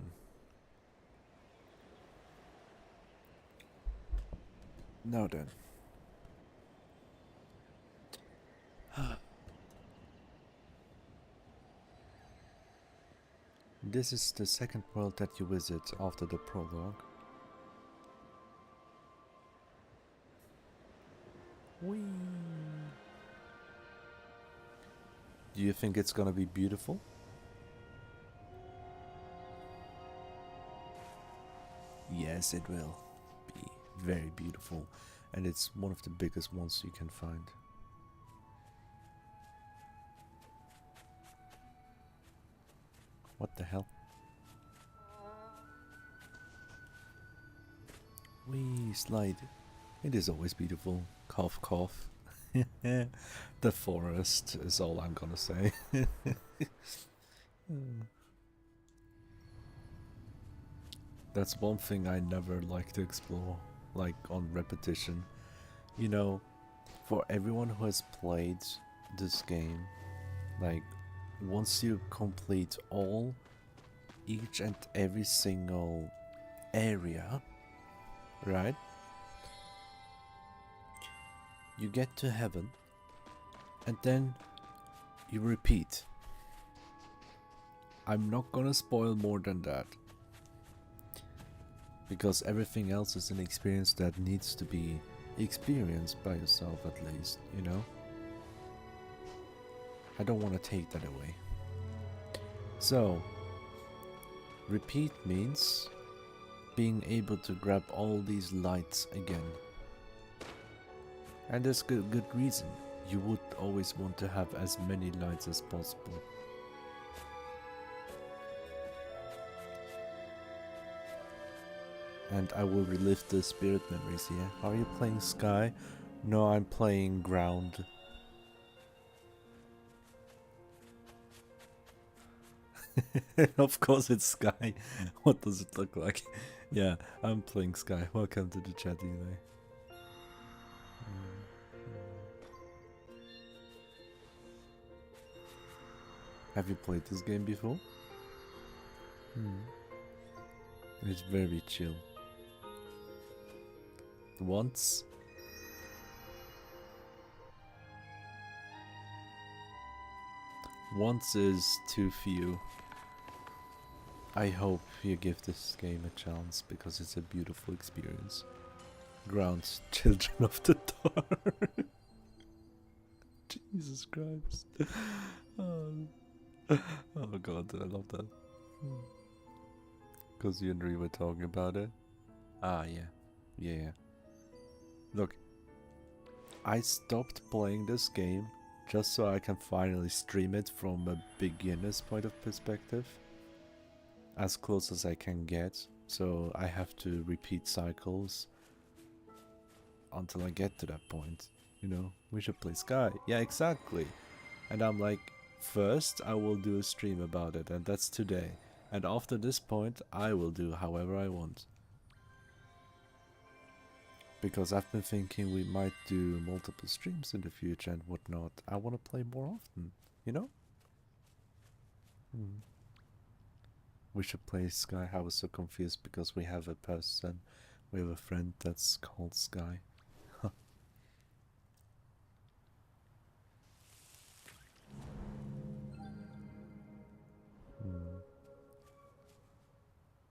Now then. This is the second world that you visit after the prologue. Whee! Do you think it's gonna be beautiful? yes, it will be very beautiful, and it's one of the biggest ones you can find. What the hell? We slide. It is always beautiful. Cough, cough. The forest is all I'm gonna say. That's one thing I never like to explore, like on repetition. You know, for everyone who has played this game, like once you complete each and every single area, right? You get to heaven and then you repeat. I'm not gonna spoil more than that, because everything else is an experience that needs to be experienced by yourself, at least, you know? I don't want to take that away. So, repeat means being able to grab all these lights again. And there's good reason. You would always want to have as many lights as possible. And I will relive the spirit memories here. Are you playing Sky? No, I'm playing Ground. Of course it's Sky. What does it look like? Yeah, I'm playing Sky. Welcome to the chat, Eli. Have you played this game before? It's very chill. Once is too few. I hope you give this game a chance because it's a beautiful experience. Grounds, Children of the Dark. Jesus Christ. Oh god, I love that. Because you and Ree were talking about it. Ah, yeah. Yeah. Look, I stopped playing this game just so I can finally stream it from a beginner's point of perspective. As close as I can get. So I have to repeat cycles until I get to that point. You know, we should play Sky. Yeah, exactly. And I'm like, first I will do a stream about it, and that's today. And after this point, I will do however I want. Because I've been thinking we might do multiple streams in the future and whatnot. I want to play more often, you know? We should play Sky. I was so confused because we have a friend that's called Sky.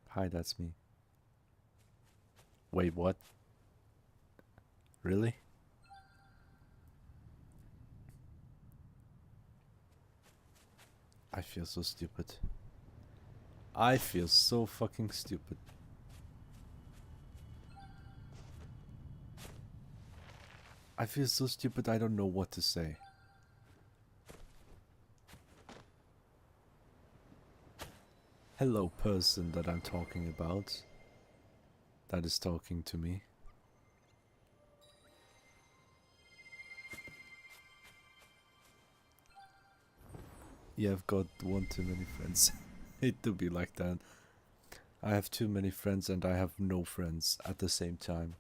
Hi, that's me. Wait, what? Really? I feel so stupid. I feel so fucking stupid. I feel so stupid I don't know what to say. Hello, person that I'm talking about. That is talking to me. Yeah, I've got one too many friends. It do be like that. I have too many friends and I have no friends at the same time.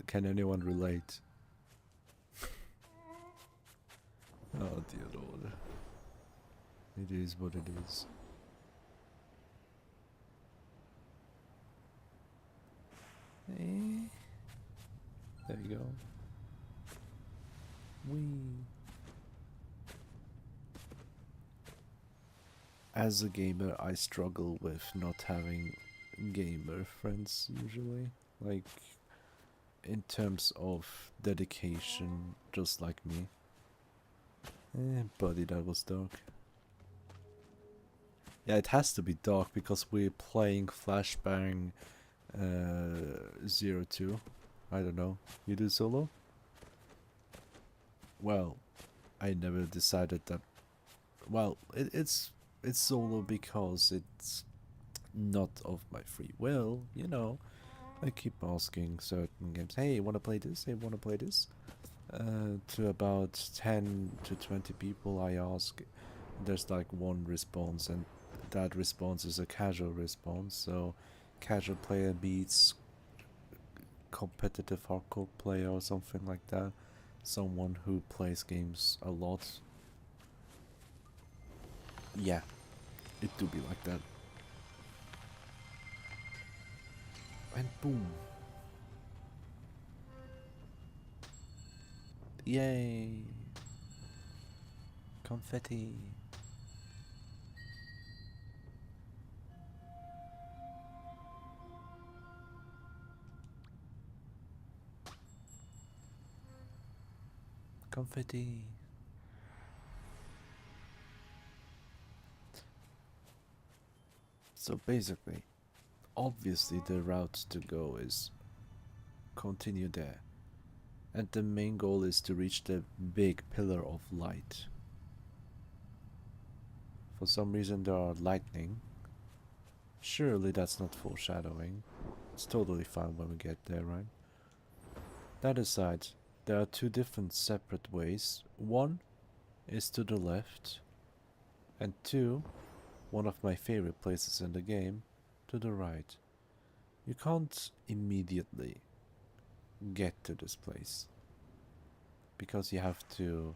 Can anyone relate? Oh dear lord. It is what it is. There you go. Whee. As a gamer, I struggle with not having gamer friends usually. Like, in terms of dedication, just like me. Buddy, that was dark. Yeah, it has to be dark because we're playing Flashbang Zero two. I don't know. You do solo? Well, I never decided that. Well, it's solo because it's not of my free will. You know, I keep asking certain games, "Hey, wanna play this? Hey, wanna play this?" To about 10 to 20 people I ask, there's like one response, and that response is a casual response. So, casual player beats competitive hardcore player or something like that. Someone who plays games a lot. Yeah, it do be like that. And boom. Yay! Confetti. Confetti. So basically, obviously the route to go is continue there. And the main goal is to reach the big pillar of light. For some reason there are lightning. Surely that's not foreshadowing. It's totally fine when we get there, right? That aside, there are two different separate ways. One is to the left, and two, one of my favorite places in the game, to the right. You can't immediately get to this place, because you have to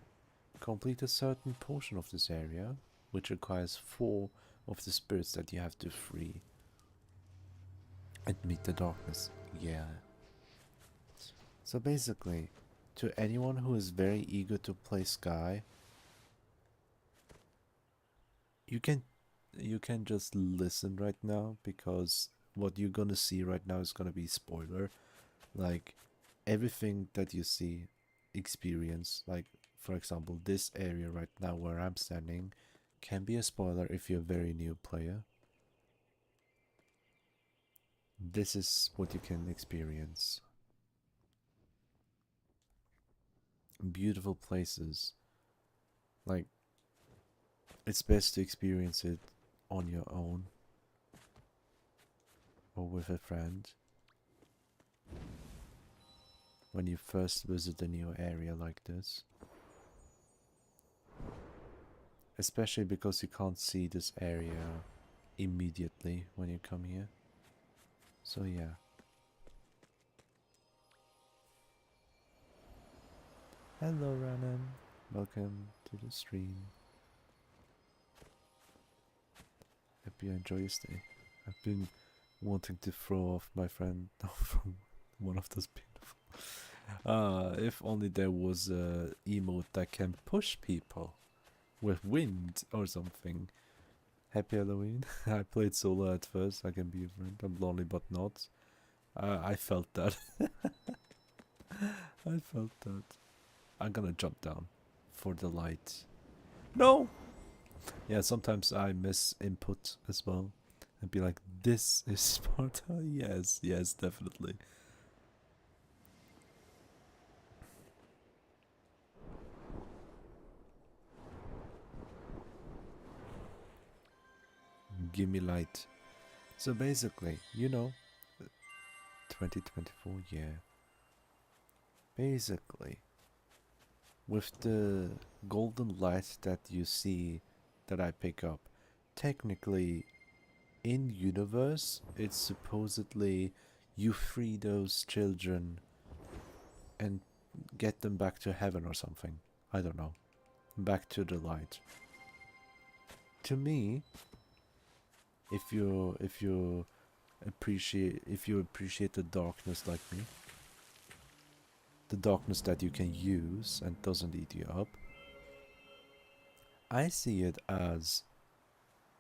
complete a certain portion of this area, which requires 4 of the spirits that you have to free and meet the darkness. Yeah. So basically, to anyone who is very eager to play Sky, you can just listen right now, because what you're gonna see right now is gonna be spoiler. Like, everything that you see, experience, like for example this area right now where I'm standing, can be a spoiler if you're a very new player. This is what you can experience. Beautiful places. Like, it's best to experience it on your own or with a friend when you first visit a new area like this. Especially because you can't see this area immediately when you come here. So yeah. Hello Ranan, welcome to the stream. Hope you enjoy your stay. I've been wanting to throw off my friend from one of those beautiful. If only there was a emote that can push people with wind or something. Happy Halloween. I played solo at first. I can be a friend. I'm lonely but not. I felt that. I felt that. I'm gonna jump down for the light. No! Yeah, sometimes I miss input as well. And be like, this is Sparta? Yes, yes, definitely. Give me light. So basically, 2024, yeah. Basically, with the golden light that you see that I pick up, technically, in universe, it's supposedly you free those children and get them back to heaven or something. I don't know. Back to the light. To me, if you appreciate the darkness like me, the darkness that you can use and doesn't eat you up, I see it as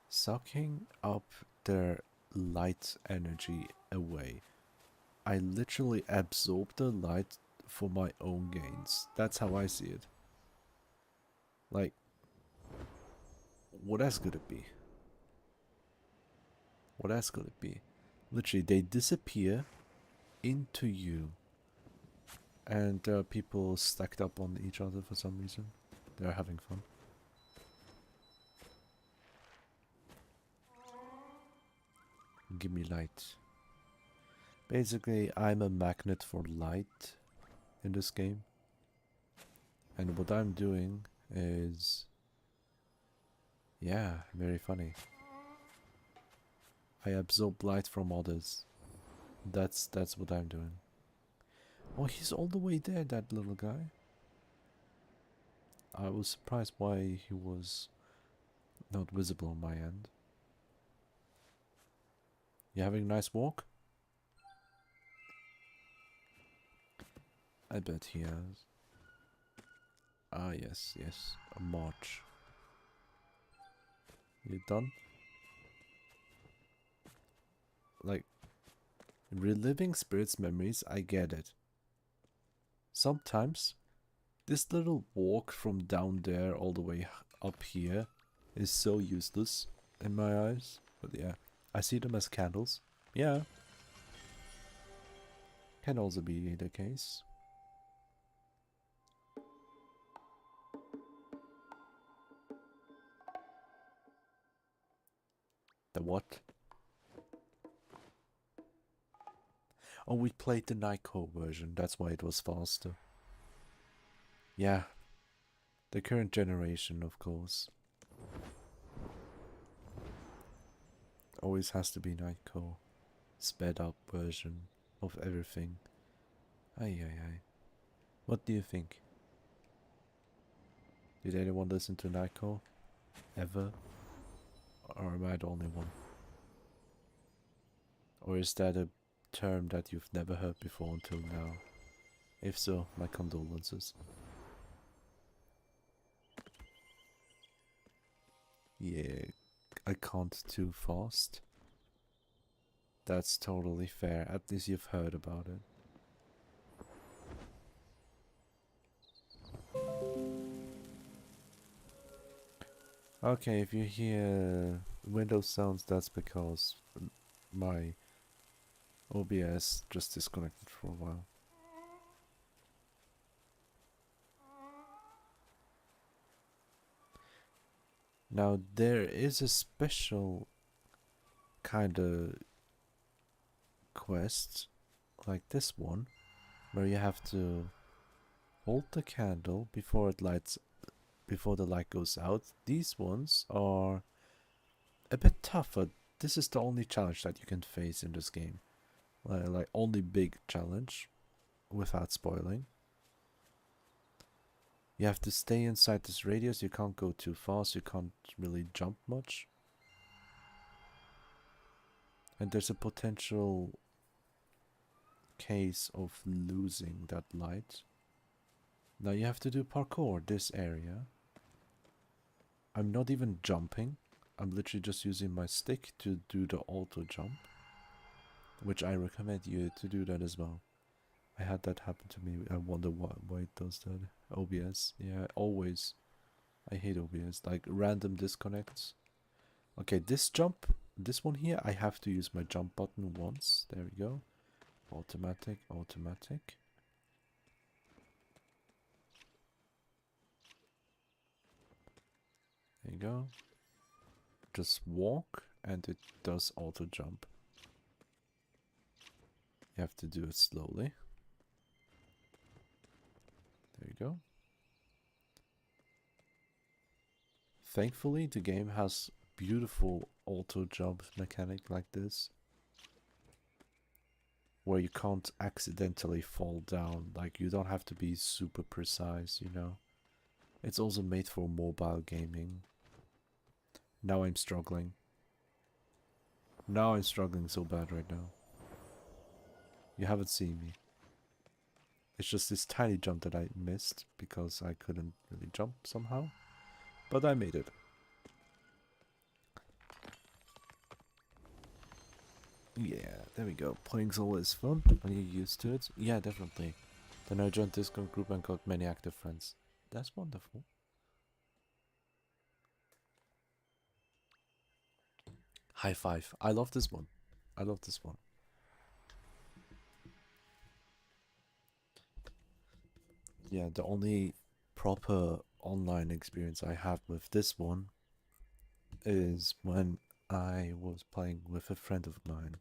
sucking up their light energy away. I literally absorb the light for my own gains. That's how I see it. Like, what else could it be? What else could it be? Literally, they disappear into you. And there are people stacked up on each other for some reason. They're having fun. Give me light. Basically, I'm a magnet for light in this game. And what I'm doing is... yeah, very funny. I absorb light from others. That's what I'm doing. Oh, he's all the way there, that little guy. I was surprised why he was not visible on my end. You having a nice walk? I bet he has. Ah, yes, yes. A march. You done? Like, reliving spirits' memories, I get it. Sometimes, this little walk from down there all the way up here is so useless in my eyes. But yeah, I see them as candles. Yeah. Can also be the case. The what? Oh, we played the Nyko version, that's why it was faster. Yeah. The current generation, of course. Always has to be Nyko. Sped up version of everything. Ay ay ay. What do you think? Did anyone listen to Nyko? Ever? Or am I the only one? Or is that a term that you've never heard before until now? If so, my condolences. Yeah, I can't too fast. That's totally fair, at least you've heard about it. Okay, if you hear Windows sounds, that's because my OBS just disconnected for a while. Now there is a special kind of quest like this one where you have to hold the candle before the light goes out. These ones are a bit tougher. This is the only challenge that you can face in this game. Like only big challenge without spoiling. You have to stay inside this radius, you can't go too fast, you can't really jump much. And there's a potential case of losing that light. Now you have to do parkour this area. I'm not even jumping. I'm literally just using my stick to do the auto jump. Which I recommend you to do that as well. I had that happen to me. I wonder why it does that. OBS. Yeah, always. I hate OBS. Like random disconnects. Okay, this jump, this one here, I have to use my jump button once. There we go. Automatic, automatic. There you go. Just walk and it does auto jump. You have to do it slowly. There you go. Thankfully, the game has beautiful auto jump mechanic like this, where you can't accidentally fall down. Like, you don't have to be super precise, you know. It's also made for mobile gaming. Now I'm struggling. Now I'm struggling so bad right now. You haven't seen me. It's just this tiny jump that I missed because I couldn't really jump somehow. But I made it. Yeah, there we go. Playing's always fun when you're used to it. Yeah, definitely. Then I joined Discord group and got many active friends. That's wonderful. High five. I love this one. I love this one. Yeah, the only proper online experience I have with this one is when I was playing with a friend of mine.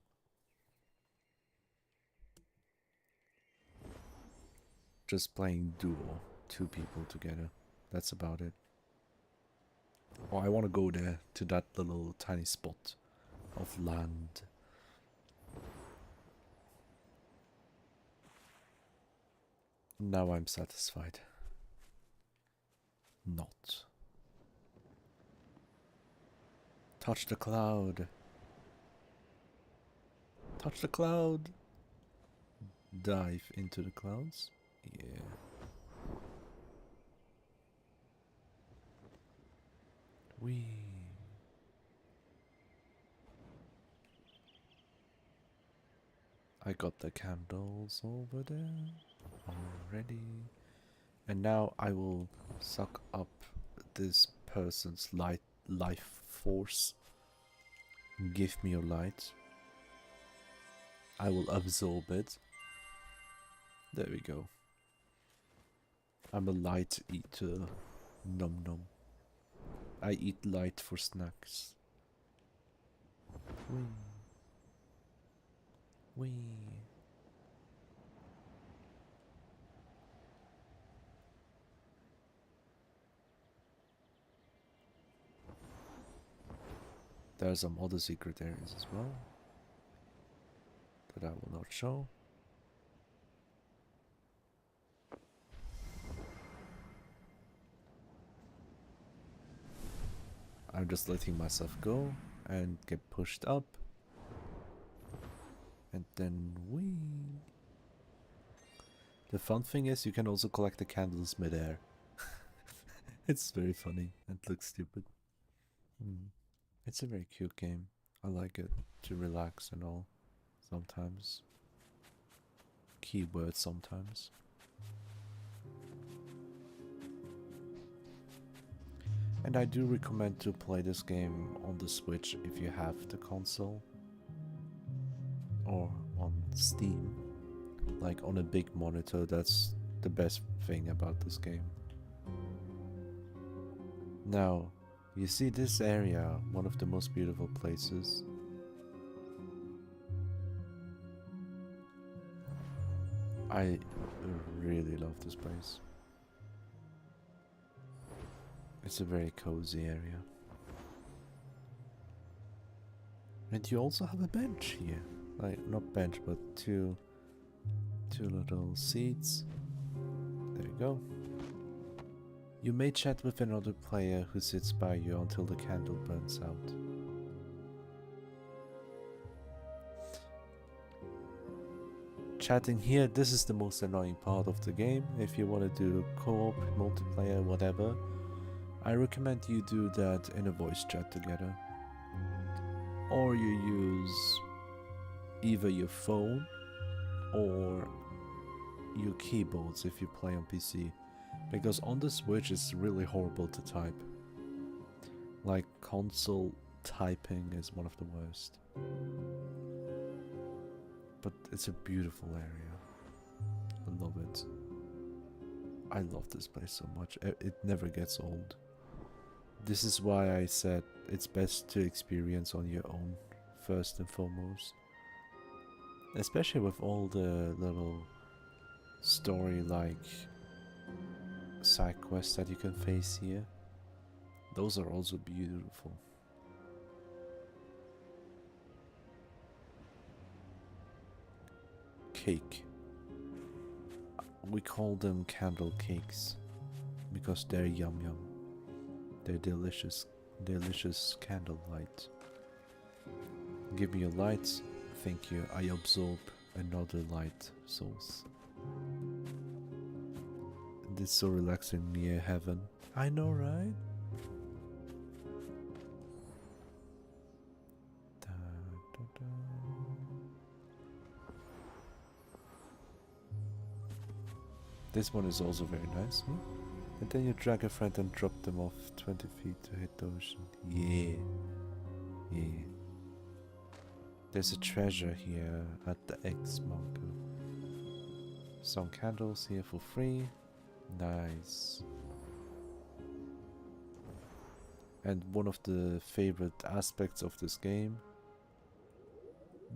Just playing duo, 2 people together. That's about it. Oh, I want to go there, to that little tiny spot of land. Now I'm satisfied. Not. Touch the cloud. Touch the cloud. Dive into the clouds. Yeah. Wee. I got the candles over there already. And now I will suck up this person's life force. Give me your light. I will absorb it. There we go. I'm a light eater. Num num. I eat light for snacks. Wee. Wee. There are some other secret areas as well that I will not show. I'm just letting myself go and get pushed up. And then wee. The fun thing is you can also collect the candles mid-air. It's very funny and looks stupid. It's a very cute game. I like it to relax and all. Sometimes. Keyword sometimes. And I do recommend to play this game on the Switch if you have the console. Or on Steam. Like on a big monitor, that's the best thing about this game. Now, you see this area, one of the most beautiful places. I really love this place. It's a very cozy area. And you also have a bench here. Like, not bench, but two little seats. There you go. You may chat with another player who sits by you until the candle burns out. Chatting here, this is the most annoying part of the game. If you want to do co-op, multiplayer, whatever, I recommend you do that in a voice chat together. Or you use either your phone or your keyboards if you play on PC. Because on the Switch it's really horrible to type. Like console typing is one of the worst. But it's a beautiful area. I love it. I love this place so much. It never gets old. This is why I said it's best to experience on your own, first and foremost. Especially with all the little story-like side quests that you can face here. Those are also beautiful. Cake. We call them candle cakes because they're yum yum. They're delicious, delicious candlelight. Give me a light. Thank you. I absorb another light source. This is so relaxing near heaven. I know, right? Da, da, da. This one is also very nice. Hmm? And then you drag a friend and drop them off 20 feet to hit the ocean. Yeah. Yeah. There's a treasure here at the X marker. Some candles here for free. Nice. And one of the favorite aspects of this game,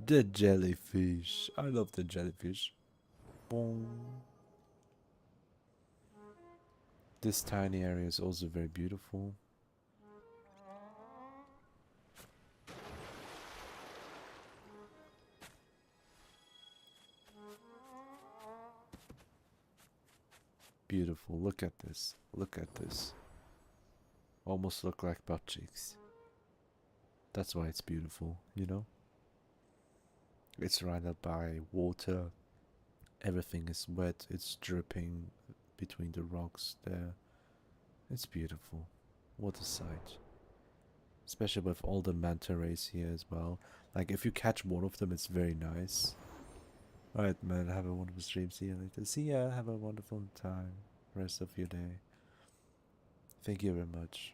the jellyfish. I love the jellyfish. Boom. This tiny area is also very beautiful. Beautiful. Look at this. Look at this. Almost look like butt cheeks. That's why it's beautiful, you know? It's surrounded by water. Everything is wet. It's dripping between the rocks there. It's beautiful. What a sight. Especially with all the manta rays here as well. Like, if you catch one of them, it's very nice. Alright, man, have a wonderful stream. See you later. See ya. Have a wonderful time. Rest of your day. Thank you very much.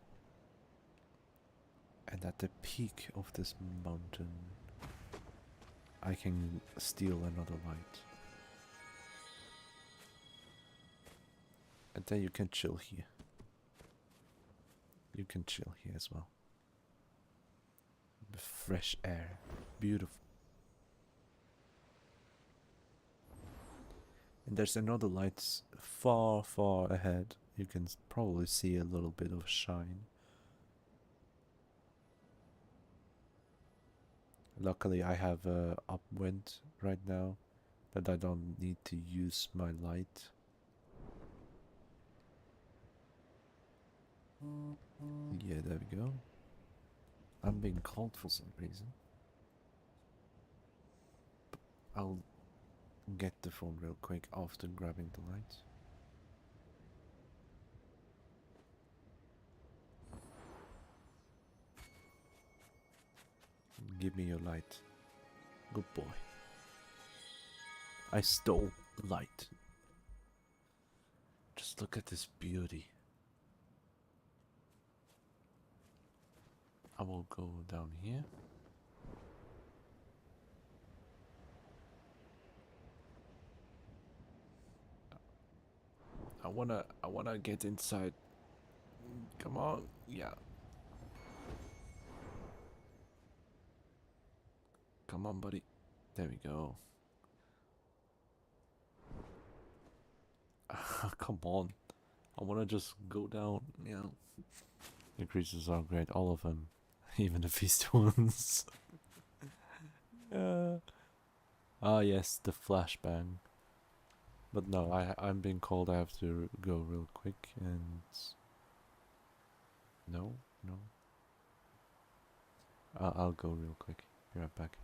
And at the peak of this mountain, I can steal another light. And then you can chill here. You can chill here as well. The fresh air. Beautiful. And there's another light far, far ahead. You can probably see a little bit of shine. Luckily I have upwind right now, that I don't need to use my light. Yeah, there we go. I'm being called for some reason. I'll get the phone real quick after grabbing the light. Give me your light. Good boy. I stole the light. Just look at this beauty. I will go down here. I wanna get inside. Come on, yeah. Come on, buddy. There we go. Come on. I wanna just go down, yeah. The creatures are great, all of them. Even the feast ones. Ah yes, the flashbang. But no, I'm being called. I have to go real quick and... No? I'll go real quick. Be right back.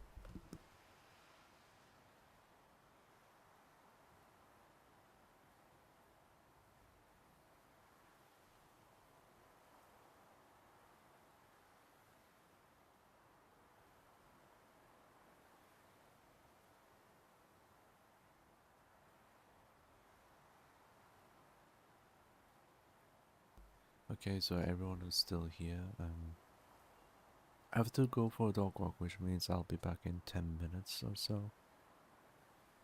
Okay, so everyone is still here. I have to go for a dog walk, which means I'll be back in 10 minutes or so.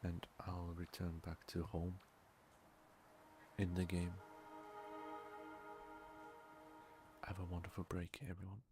And I'll return back to home in the game. Have a wonderful break, everyone.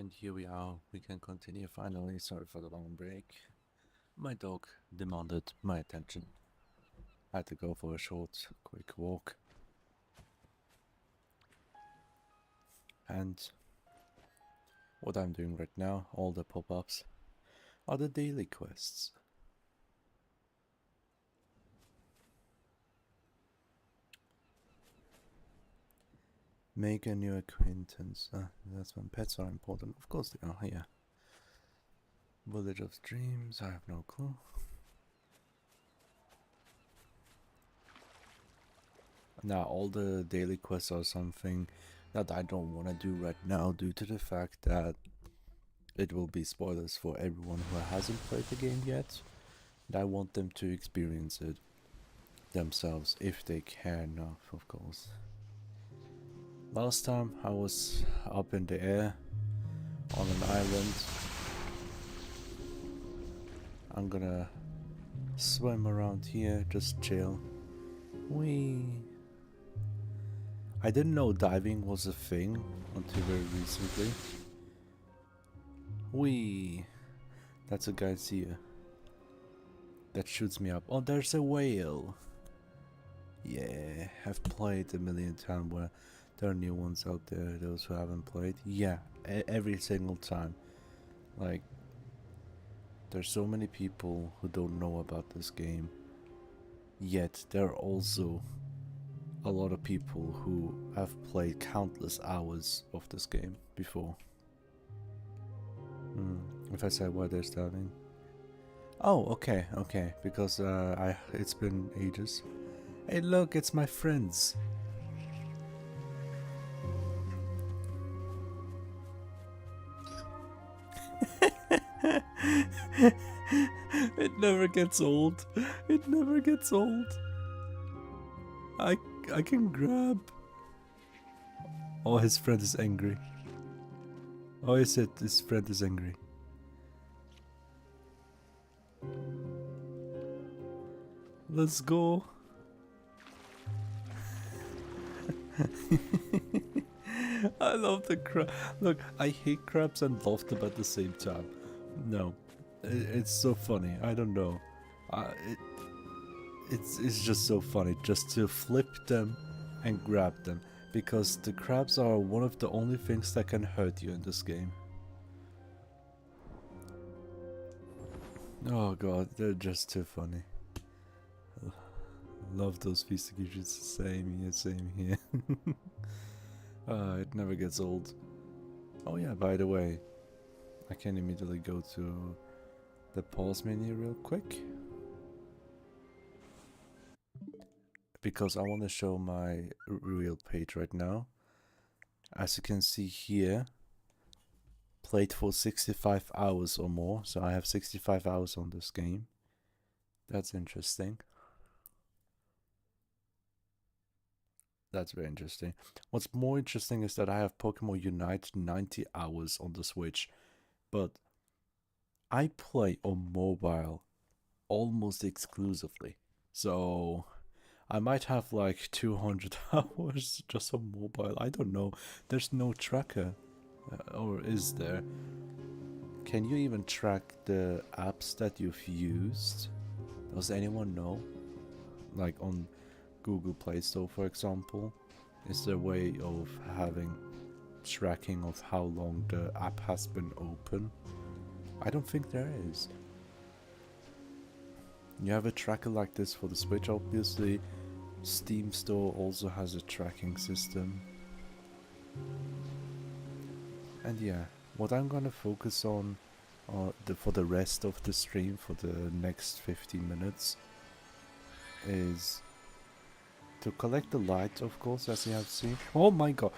And here we are, we can continue finally. Sorry for the long break. My dog demanded my attention. I had to go for a short, quick walk. And what I'm doing right now, all the pop-ups, are the daily quests. Make a new acquaintance. That's when pets are important. Of course they are, yeah. Village of Dreams, I have no clue. Now, all the daily quests are something that I don't want to do right now due to the fact that it will be spoilers for everyone who hasn't played the game yet. And I want them to experience it themselves if they care enough, of course. Last time I was up in the air on an island. I'm gonna swim around here, just chill. Whee! I didn't know diving was a thing until very recently. Whee! That's a guy's here that shoots me up. Oh, there's a whale! Yeah, I've played a million times where there are new ones out there, those who haven't played. Yeah, every single time. Like, there's so many people who don't know about this game. Yet, there are also a lot of people who have played countless hours of this game before. If I say why they're starting. Oh, okay, because it's been ages. Hey look, it's my friends. It never gets old. It never gets old. I can grab. Oh, his friend is angry. Oh, he said his friend is angry. Let's go. I love the crab. Look, I hate crabs and love them at the same time. No, it's so funny. I don't know. It's just so funny just to flip them and grab them, because the crabs are one of the only things that can hurt you in this game. Oh god, they're just too funny. Love those feast creatures. Same here. It never gets old. Oh yeah, by the way, I can immediately go to the pause menu real quick, because I want to show my real page right now. As you can see here, played for 65 hours or more, so I have 65 hours on this game. That's interesting. That's very interesting. What's more interesting is that I have Pokemon Unite 90 hours on the Switch, but I play on mobile almost exclusively. So I might have like 200 hours just on mobile. I don't know. There's no tracker. Or is there? Can you even track the apps that you've used? Does anyone know? Like on Google Play Store, for example, is there a way of having tracking of how long the app has been open? I don't think there is. You have a tracker like this for the Switch, obviously. Steam Store also has a tracking system. And yeah, what I'm gonna focus on for the rest of the stream, for the next 15 minutes, is to collect the light, of course, as you have seen. Oh my god,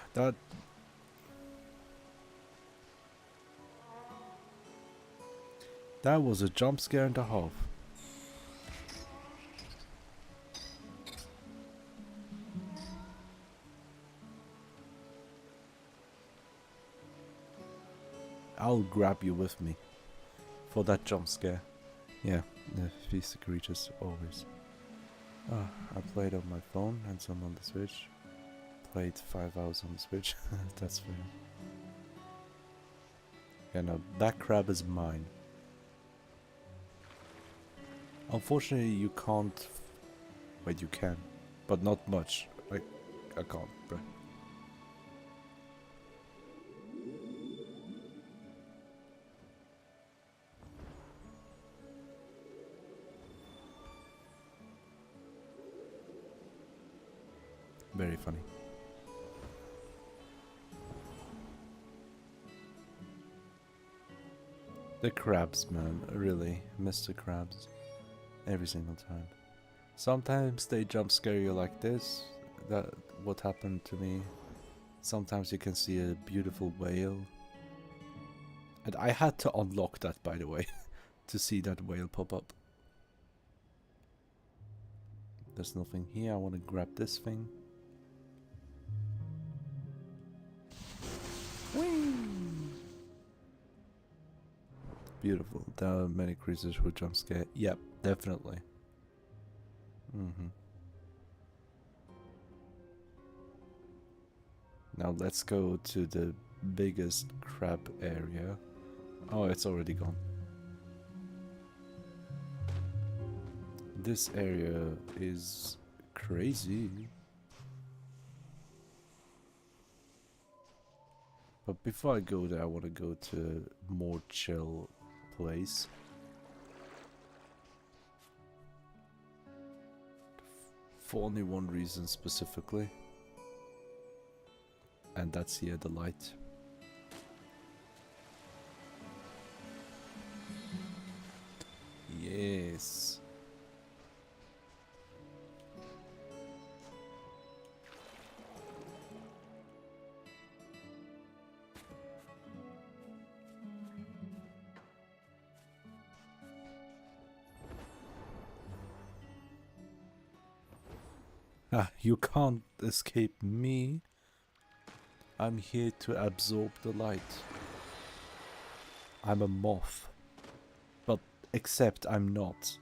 that was a jump scare and a half. I'll grab you with me for that jump scare. Yeah, the feast creatures always. I played on my phone and some on the Switch. Played 5 hours on the Switch. That's fair. Yeah, no, that crab is mine. Unfortunately, you can't. Wait, you can, but not much. Like, I can't, bruh. Very funny. The crabs, man, really miss the crabs every single time. Sometimes they jump scare you like this. That what happened to me. Sometimes you can see a beautiful whale. And I had to unlock that, by the way, to see that whale pop up. There's nothing here. I want to grab this thing. Whee! Beautiful. There are many creatures who jump scare. Yep, definitely. Now let's go to the biggest crab area. Oh, it's already gone. This area is crazy. But before I go there, I want to go to a more chill place. For only one reason specifically. And that's here, the light. Yes. Ah, you can't escape me. I'm here to absorb the light. I'm a moth. But except I'm not.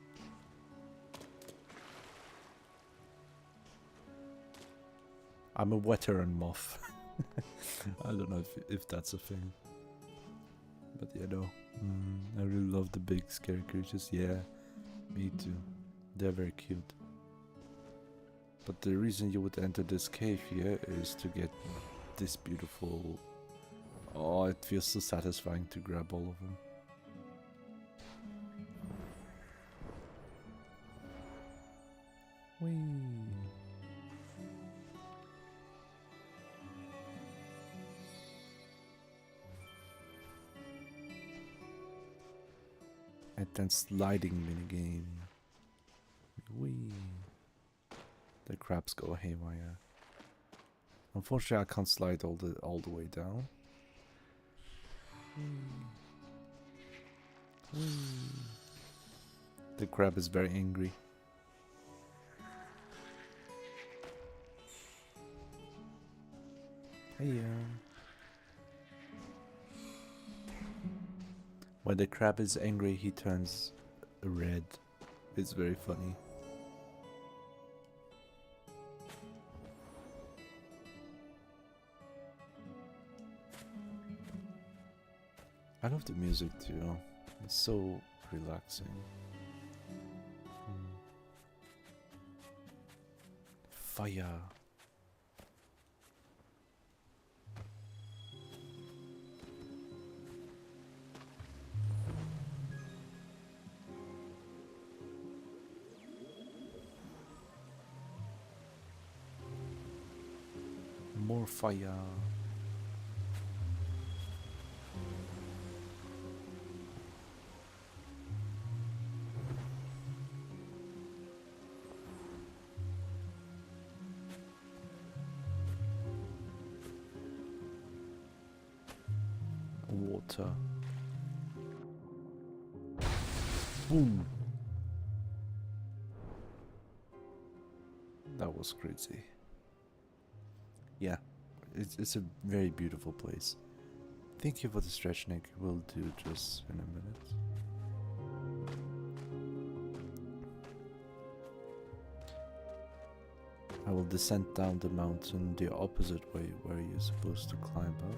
I'm a veteran moth. I don't know if that's a thing. But you know, I really love the big scary creatures. Yeah, me too. They're very cute. But the reason you would enter this cave here is to get this beautiful... Oh, it feels so satisfying to grab all of them. Whee! And then sliding minigame. Whee! The crabs go haywire. Unfortunately, I can't slide all the way down. The crab is very angry. Hey. When the crab is angry, he turns red. It's very funny. I love the music too. It's so relaxing. Fire. More fire. Water. Boom. That was crazy. Yeah, it's a very beautiful place. Thank you for the stretch, Nick. We'll do just in a minute. I will descend down the mountain the opposite way where you're supposed to climb up.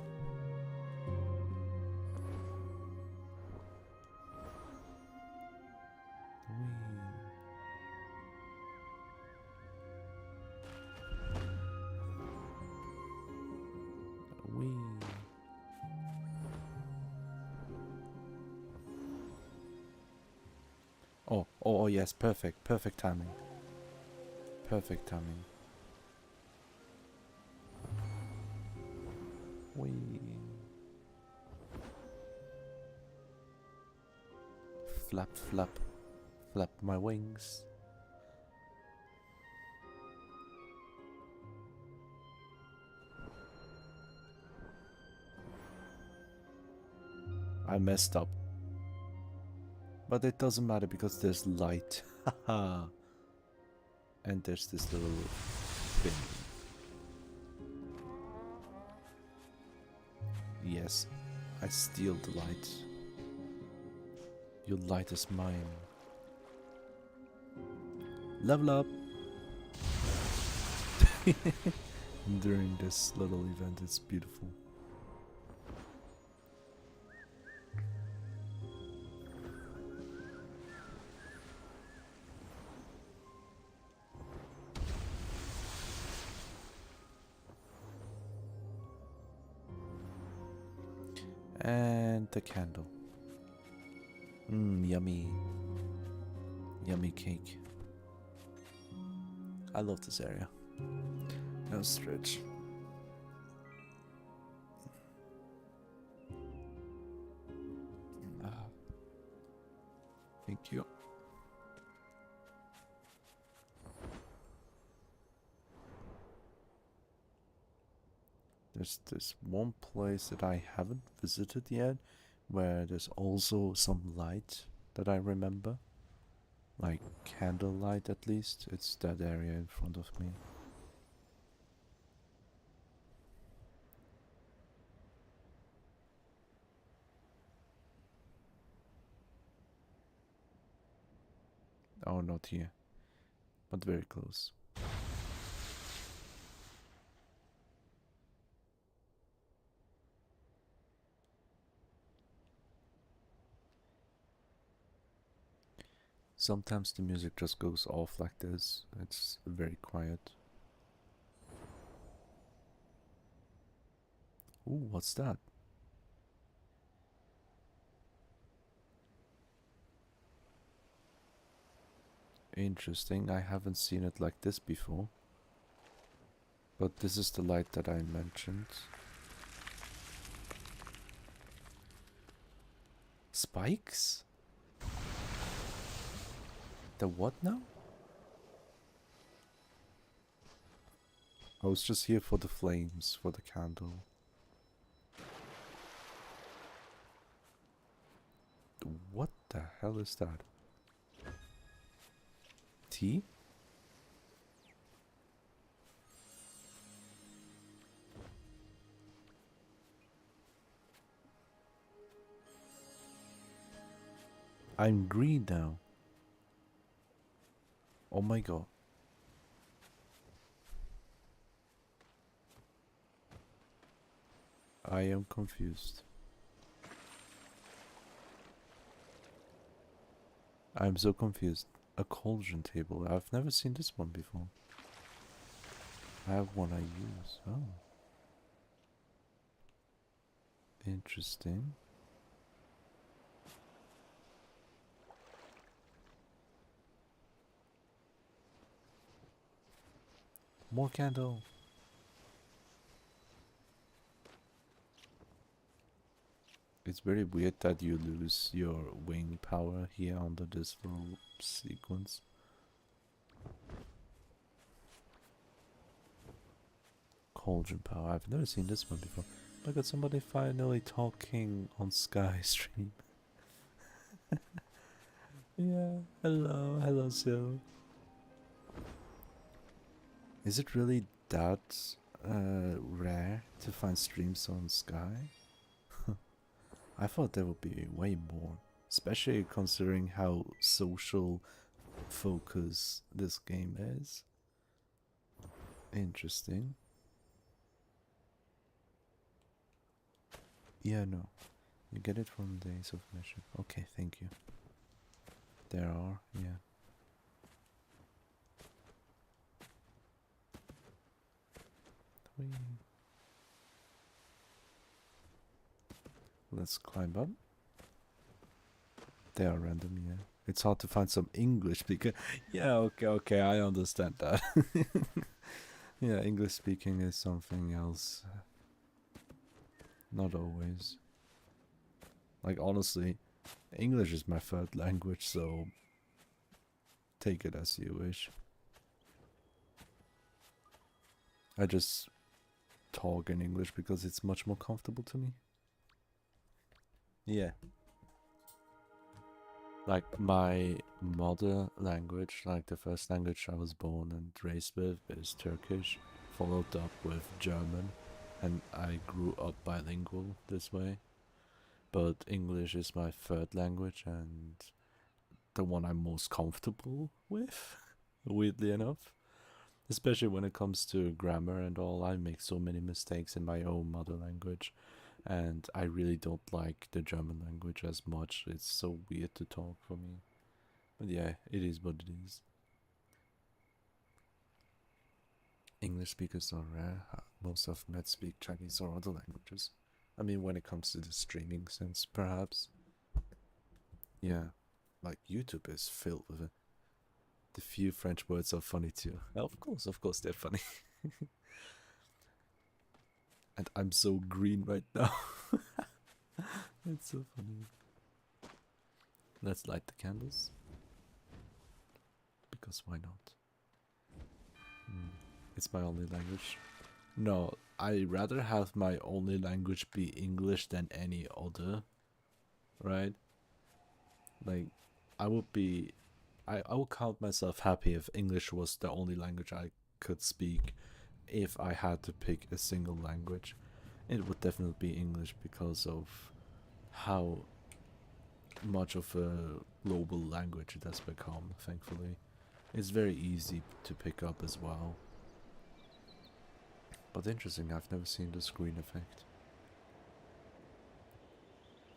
Oh, yes, perfect. Perfect timing. Perfect timing. Whee. Flap, flap. Flap my wings. I messed up. But it doesn't matter because there's light. Haha. And there's this little thing. Yes, I steal the light. Your light is mine. Level up! During this little event, it's beautiful. And the candle. Mmm, yummy. Yummy cake. I love this area. No stretch. Thank you. There's this one place that I haven't visited yet, where there's also some light that I remember. Like candlelight at least. It's that area in front of me. Oh, not here. But very close. Sometimes the music just goes off like this. It's very quiet. Ooh, what's that? Interesting. I haven't seen it like this before. But this is the light that I mentioned. Spikes? The what now? I was just here for the flames, for the candle. What the hell is that? Tea? I'm green now. Oh my god. I am confused. I'm so confused. A cauldron table. I've never seen this one before. I have one I use. Oh. Interesting. More candle. It's very weird that you lose your wing power here under this little sequence. Cauldron power. I've never seen this one before. Look at somebody finally talking on Sky stream. Yeah, hello Sil. Is it really that rare to find streams on Sky? I thought there would be way more, especially considering how social focus this game is. Interesting. Yeah, no. You get it from Days of Mission. Okay, thank you. There are, yeah. Whee. Let's climb up. They are random, yeah. it's hard to find some English speaker. Yeah, okay, I understand that. Yeah, English speaking is something else. Not always. Like, honestly, English is my third language, so take it as you wish. I just talk in English because it's much more comfortable to me. Yeah. Like, my mother language, like the first language I was born and raised with, is Turkish, followed up with German, and I grew up bilingual this way. But English is my third language and the one I'm most comfortable with, weirdly enough. Especially when it comes to grammar and all, I make so many mistakes in my own mother language, and I really don't like the German language as much. It's so weird to talk for me. But yeah, it is what it is. English speakers are rare. Most of them speak Chinese or other languages. I mean, when it comes to the streaming sense, perhaps. Yeah, like YouTube is filled with it. The few French words are funny too. Of course, they're funny. And I'm so green right now. It's so funny. Let's light the candles. Because why not? It's my only language. No, I rather have my only language be English than any other. Right? Like, I would be... I would count myself happy if English was the only language I could speak. If I had to pick a single language, it would definitely be English because of how much of a global language it has become, thankfully. It's very easy to pick up as well. But interesting, I've never seen the screen effect.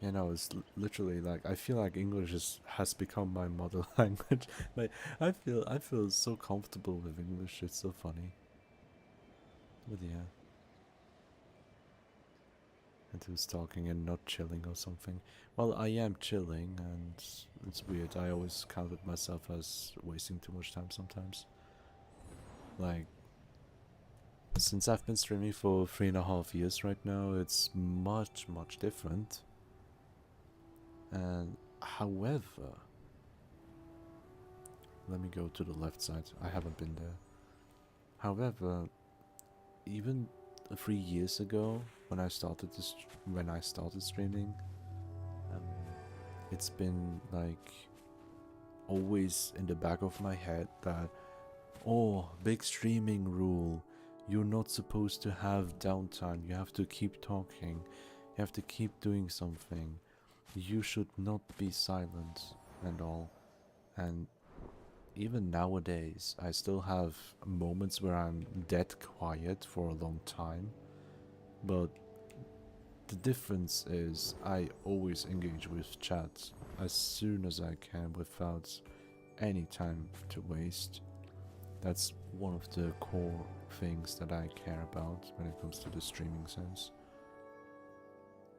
You know, it's literally like, I feel like English has become my mother language. Like, I feel so comfortable with English, it's so funny. But yeah. And who's talking and not chilling or something. Well, I am chilling, and it's weird. I always counted myself as wasting too much time sometimes. Like, since I've been streaming for 3.5 years right now, it's much, much different. And however, let me go to the left side. I haven't been there. However, even 3 years ago, when I started streaming, um, it's been like always in the back of my head that, oh, big streaming rule, you're not supposed to have downtime, you have to keep talking, you have to keep doing something, you should not be silent and all. And even nowadays I still have moments where I'm dead quiet for a long time, but the difference is I always engage with chat as soon as I can without any time to waste. That's one of the core things that I care about when it comes to the streaming sense.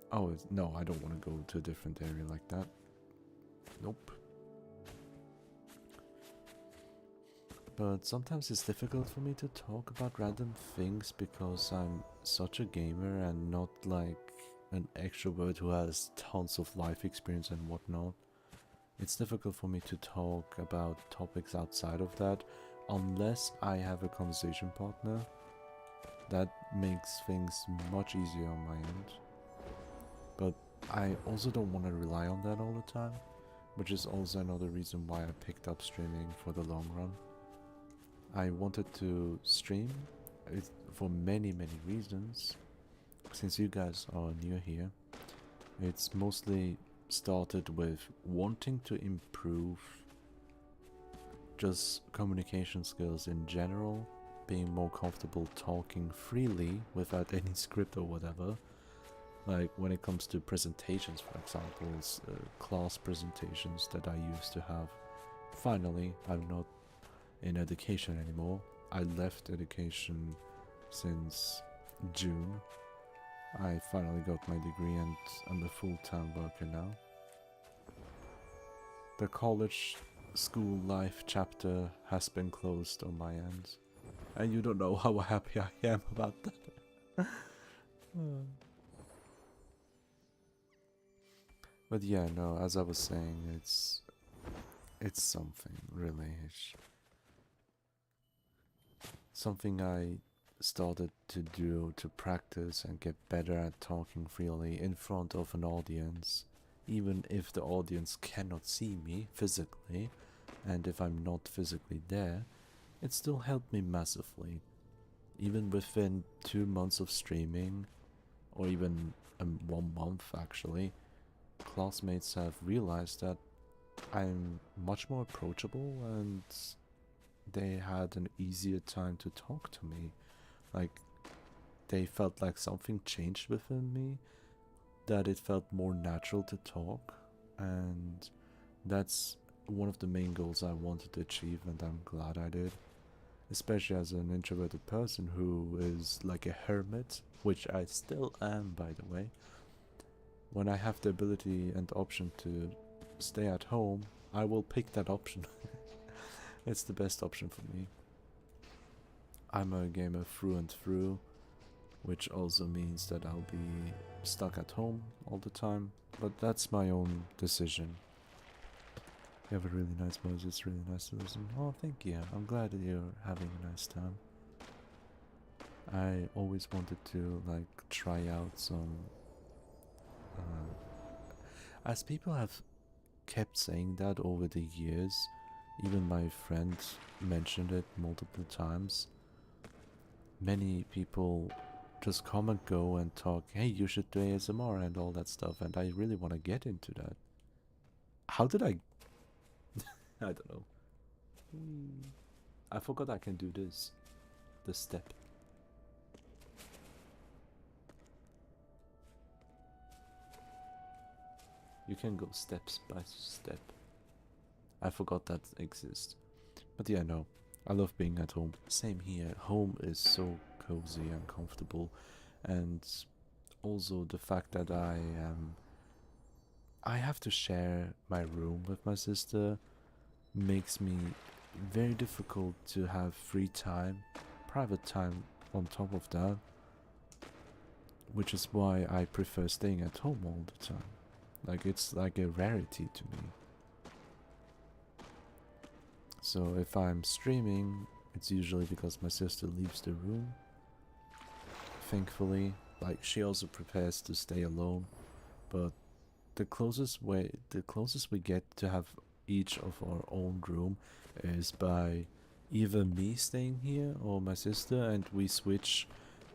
Oh, no, I don't want to go to a different area like that. Nope. But sometimes it's difficult for me to talk about random things because I'm such a gamer and not like an extrovert who has tons of life experience and whatnot. It's difficult for me to talk about topics outside of that unless I have a conversation partner. That makes things much easier on my end. But I also don't want to rely on that all the time, which is also another reason why I picked up streaming for the long run. I wanted to stream for many reasons. Since you guys are new here, it's mostly started with wanting to improve just communication skills in general, being more comfortable talking freely without any script or whatever. Like when it comes to presentations, for example, class presentations that I used to have. Finally, I'm not in education anymore. I left education since June. I finally got my degree and I'm a full-time worker now. The college school life chapter has been closed on my end. And you don't know how happy I am about that. But yeah, no, as I was saying, it's something, really. It's something I started to do to practice and get better at talking freely in front of an audience, even if the audience cannot see me physically, and if I'm not physically there, it still helped me massively. Even within 2 months of streaming, or even 1 month actually, classmates have realized that I'm much more approachable and they had an easier time to talk to me. Like, they felt like something changed within me, that it felt more natural to talk, and that's one of the main goals I wanted to achieve, and I'm glad I did. Especially as an introverted person who is like a hermit, which I still am, by the way. When I have the ability and option to stay at home, I will pick that option. It's the best option for me. I'm a gamer through and through, which also means that I'll be stuck at home all the time, but that's my own decision. You have a really nice voice, it's really nice to listen. Oh, thank you. I'm glad that you're having a nice time. I always wanted to, like, try out some... as people have kept saying that over the years, even my friend mentioned it multiple times. Many people just come and go and talk, hey, you should do ASMR and all that stuff, and I really want to get into that. How did I... I don't know. I forgot I can do this. The step. You can go steps by step. I forgot that exists. But yeah, no. I love being at home. Same here. Home is so cozy and comfortable. And also the fact that I have to share my room with my sister makes me very difficult to have free time, private time on top of that, which is why I prefer staying at home all the time. Like, it's like a rarity to me. So if I'm streaming, it's usually because my sister leaves the room. Thankfully, like, she also prepares to stay alone, but the closest we get to have each of our own room is by either me staying here or my sister, and we switch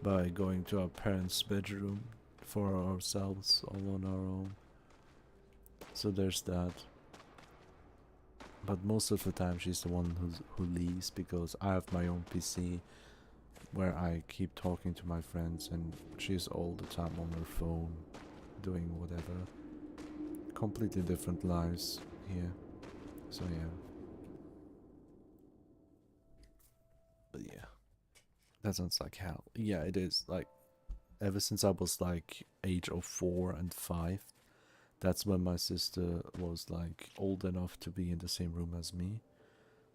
by going to our parents' bedroom for ourselves all on our own. So there's that. But most of the time she's the one who leaves, because I have my own PC where I keep talking to my friends, and she's all the time on her phone doing whatever. Completely different lives here. So yeah. But yeah. That sounds like hell. Yeah, it is. Like, ever since I was like age of 4 and 5, that's when my sister was like old enough to be in the same room as me.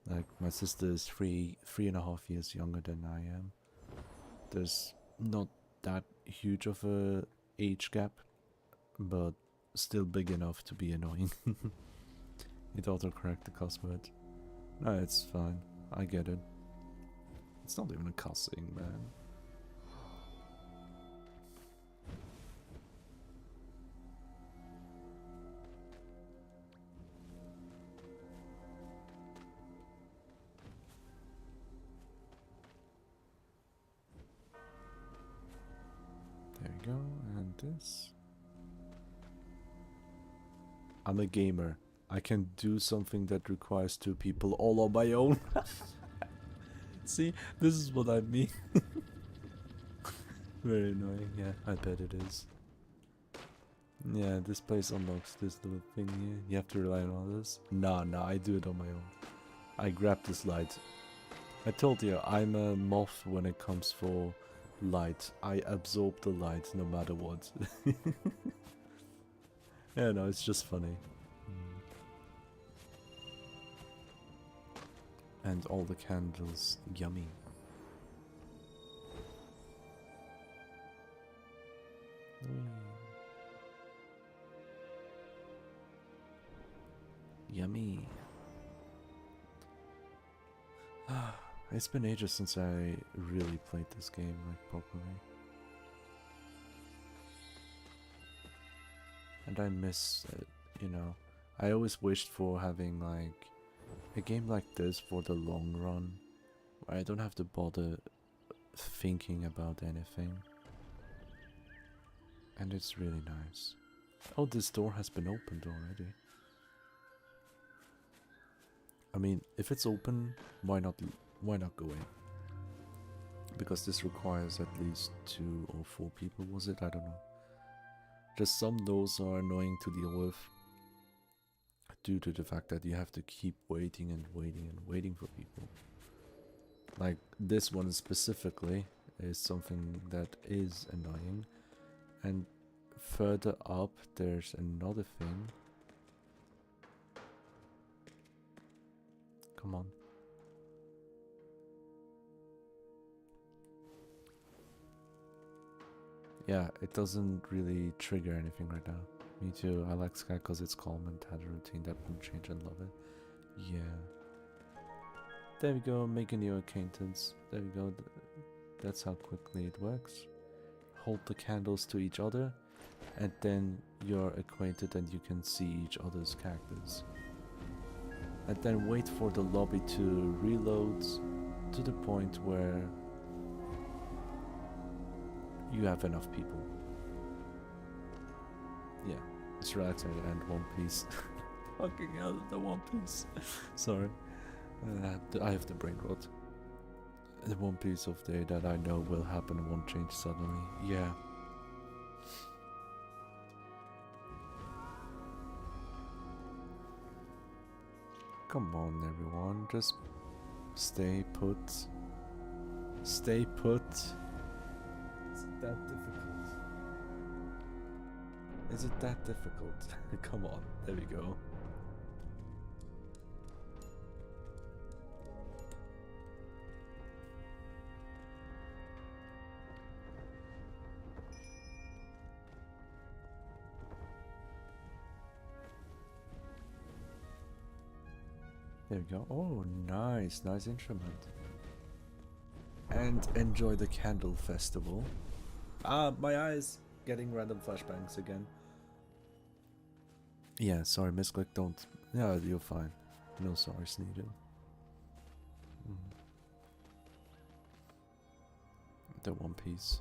Like, my sister is 3.5 years younger than I am. There's not that huge of a age gap, but still big enough to be annoying. It autocorrect the cuss word. No, it's fine. I get it. It's not even a cussing, man. There we go, and this. I'm a gamer. I can do something that requires 2 people all on my own. See, this is what I mean. Very annoying, yeah, I bet it is. Yeah, this place unlocks this little thing here. You have to rely on others. Nah, I do it on my own. I grab this light. I told you, I'm a moth when it comes for light. I absorb the light no matter what. Yeah, no, it's just funny. And all the candles yummy. Yummy. It's been ages since I really played this game like properly. And I miss it, you know. I always wished for having like a game like this for the long run, where I don't have to bother thinking about anything. And it's really nice. Oh, this door has been opened already. I mean, if it's open, why not go in? Because this requires at least 2 or 4 people, was it? I don't know. Just some doors are annoying to deal with due to the fact that you have to keep waiting and waiting and waiting for people. Like this one specifically is something that is annoying. And further up there's another thing. Come on. Yeah, it doesn't really trigger anything right now. Me too, I like Sky because it's calm and had a routine that won't change and love it. Yeah. There we go, make a new acquaintance. There we go, that's how quickly it works. Hold the candles to each other and then you're acquainted and you can see each other's characters. And then wait for the lobby to reload to the point where you have enough people. Yeah, it's relaxing and One Piece. Fucking hell, the One Piece. Sorry. I have the brain rot. The One Piece of day that I know will happen won't change suddenly. Yeah. Come on everyone, just stay put. Stay put. Is it that difficult? Is it that difficult? Come on, there we go. There we go. Oh, nice, nice instrument. And enjoy the candle festival. Ah, my eyes getting random flashbangs again. Yeah, sorry, misclick, don't. Yeah, you're fine. No sorries needed. The One Piece.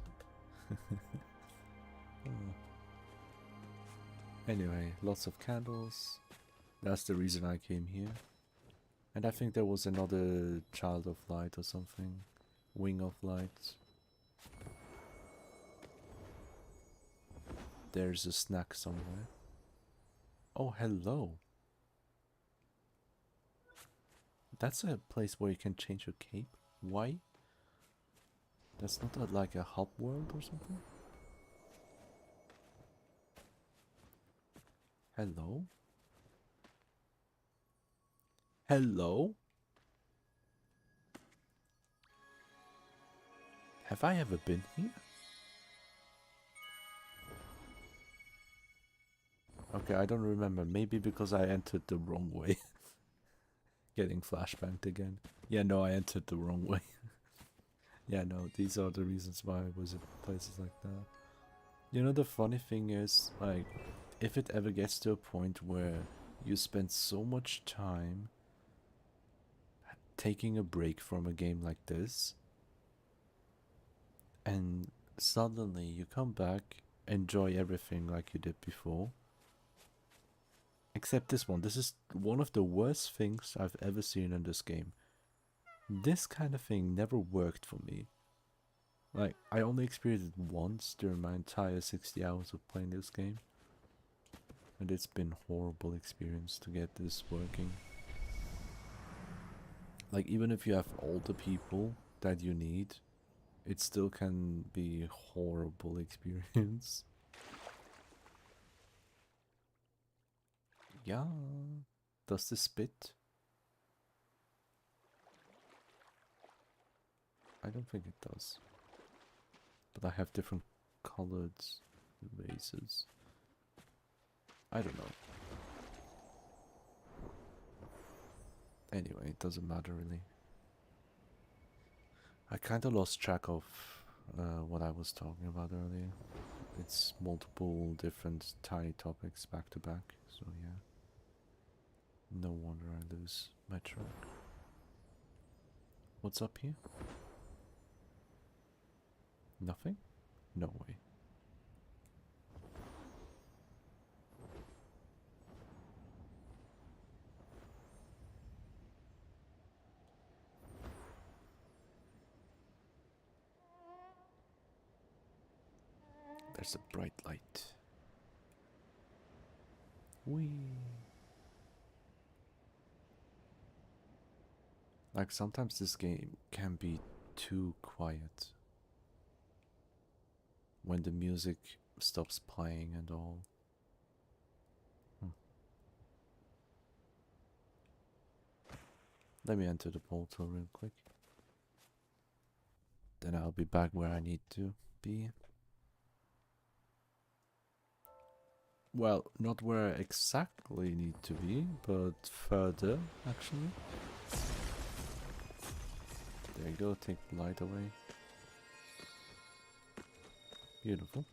Anyway, lots of candles. That's the reason I came here. And I think there was another Child of Light or something. Wing of Light. There's a snack somewhere. Oh, hello. That's a place where you can change your cape? Why? That's not like a hub world or something? Hello? Hello? Have I ever been here? Okay, I don't remember. Maybe because I entered the wrong way. Getting flashbanged again. Yeah, no, I entered the wrong way. Yeah, no, these are the reasons why I was at places like that. You know, the funny thing is, like, if it ever gets to a point where you spend so much time taking a break from a game like this, and suddenly you come back, enjoy everything like you did before, except this one. This is one of the worst things I've ever seen in this game. This kind of thing never worked for me. Like, I only experienced it once during my entire 60 hours of playing this game. And it's been a horrible experience to get this working. Like, even if you have all the people that you need, it still can be a horrible experience. Yeah. Does this spit? I don't think it does. But I have different colored vases. I don't know. Anyway, it doesn't matter really. I kinda lost track of what I was talking about earlier. It's multiple different tiny topics back to back, so yeah. No wonder I lose my track. What's up here? Nothing? No way. There's a bright light. Whee! Like sometimes this game can be too quiet. When the music stops playing and all. Let me enter the portal real quick. Then I'll be back where I need to be. Well, not where I exactly need to be, but further, actually. There you go, take the light away. Beautiful.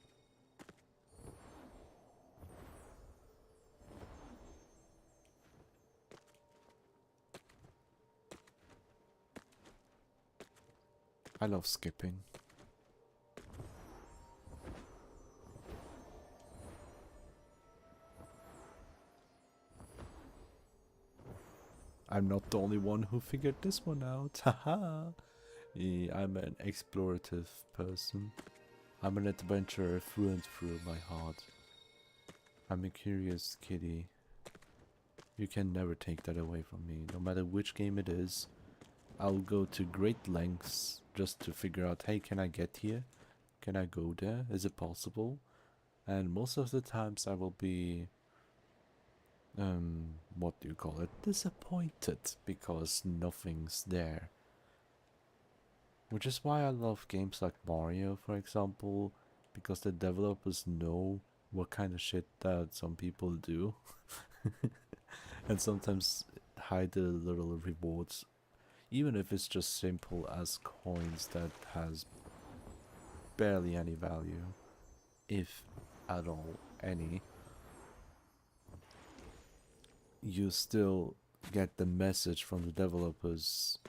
I love skipping. I'm not the only one who figured this one out. Haha. Yeah, I'm an explorative person. I'm an adventurer through and through my heart. I'm a curious kitty. You can never take that away from me. No matter which game it is, I'll go to great lengths just to figure out, hey, can I get here? Can I go there? Is it possible? And most of the times I will be, what do you call it? Disappointed because nothing's there. Which is why I love games like Mario, for example, because the developers know what kind of shit that some people do. And sometimes hide the little rewards, even if it's just simple as coins that has barely any value, if at all any. You still get the message from the developers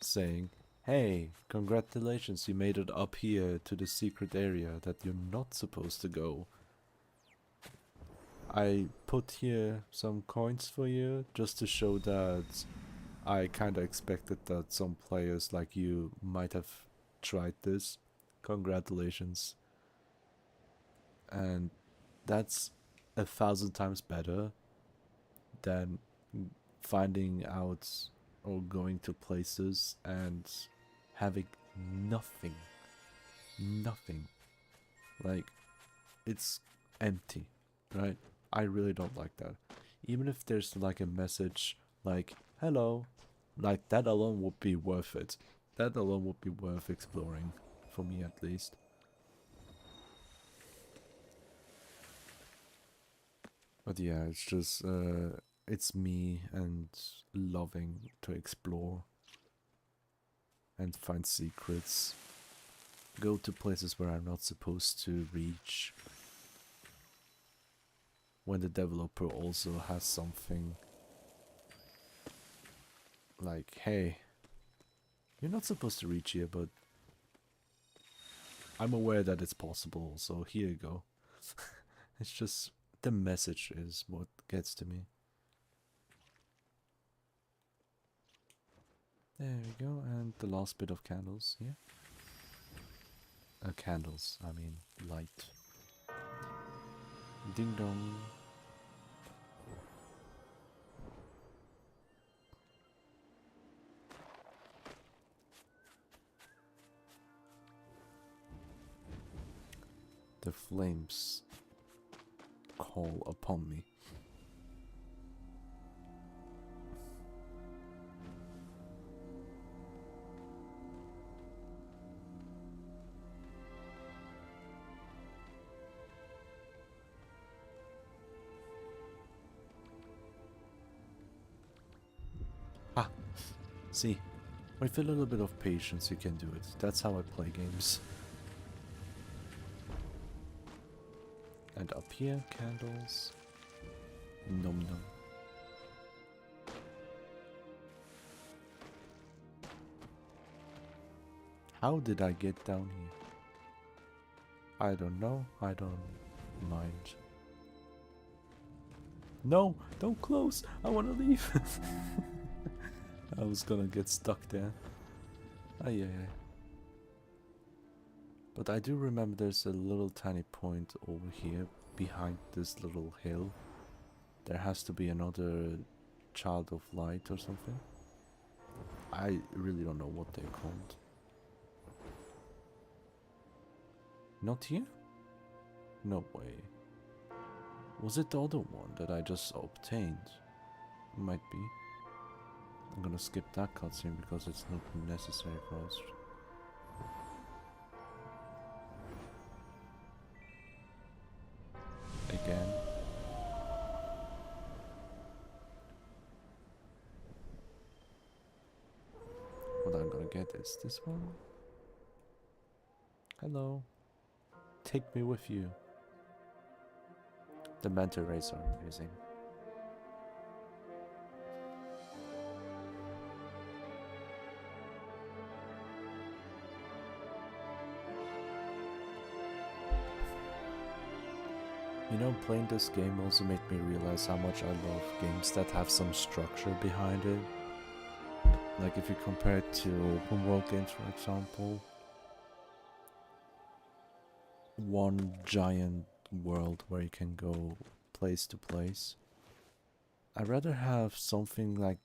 saying, hey, congratulations, you made it up here to the secret area that you're not supposed to go. I put here some coins for you just to show that I kinda expected that some players like you might have tried this. Congratulations. And that's 1,000 times better than finding out or going to places and having nothing. Nothing. Like, it's empty, right? I really don't like that. Even if there's like a message like, hello, like that alone would be worth it. That alone would be worth exploring, for me at least. But yeah, it's just, it's me and loving to explore and find secrets. Go to places where I'm not supposed to reach. When the developer also has something like, hey, you're not supposed to reach here, but I'm aware that it's possible, so here you go. It's just, the message is what gets to me. There we go, and the last bit of candles here. Candles, I mean light. Ding dong. The flames call upon me. See, with a little bit of patience you can do it. That's how I play games. And up here, candles. Nom nom. How did I get down here? I don't know. I don't mind. No, don't close. I want to leave. I was gonna get stuck there. Oh yeah. But I do remember there's a little tiny point over here behind this little hill. There has to be another child of light or something. I really don't know what they're called. Not here? No way. Was it the other one that I just obtained? Might be. I'm gonna skip that cutscene because it's not necessary for us. Again. What I'm gonna get is this one. Hello. Take me with you. The manta rays are amazing. You know, playing this game also made me realize how much I love games that have some structure behind it. Like if you compare it to open world games, for example. One giant world where you can go place to place. I'd rather have something like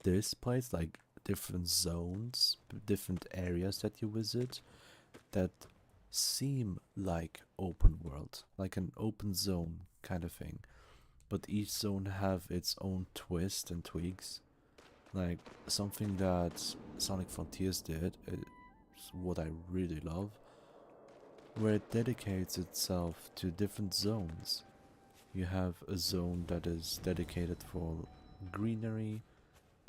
this place, like different zones, different areas that you visit that seem like open world, like an open zone kind of thing, but each zone have its own twist and tweaks. Like something that Sonic Frontiers did is what I really love, where it dedicates itself to different zones. You have a zone that is dedicated for greenery,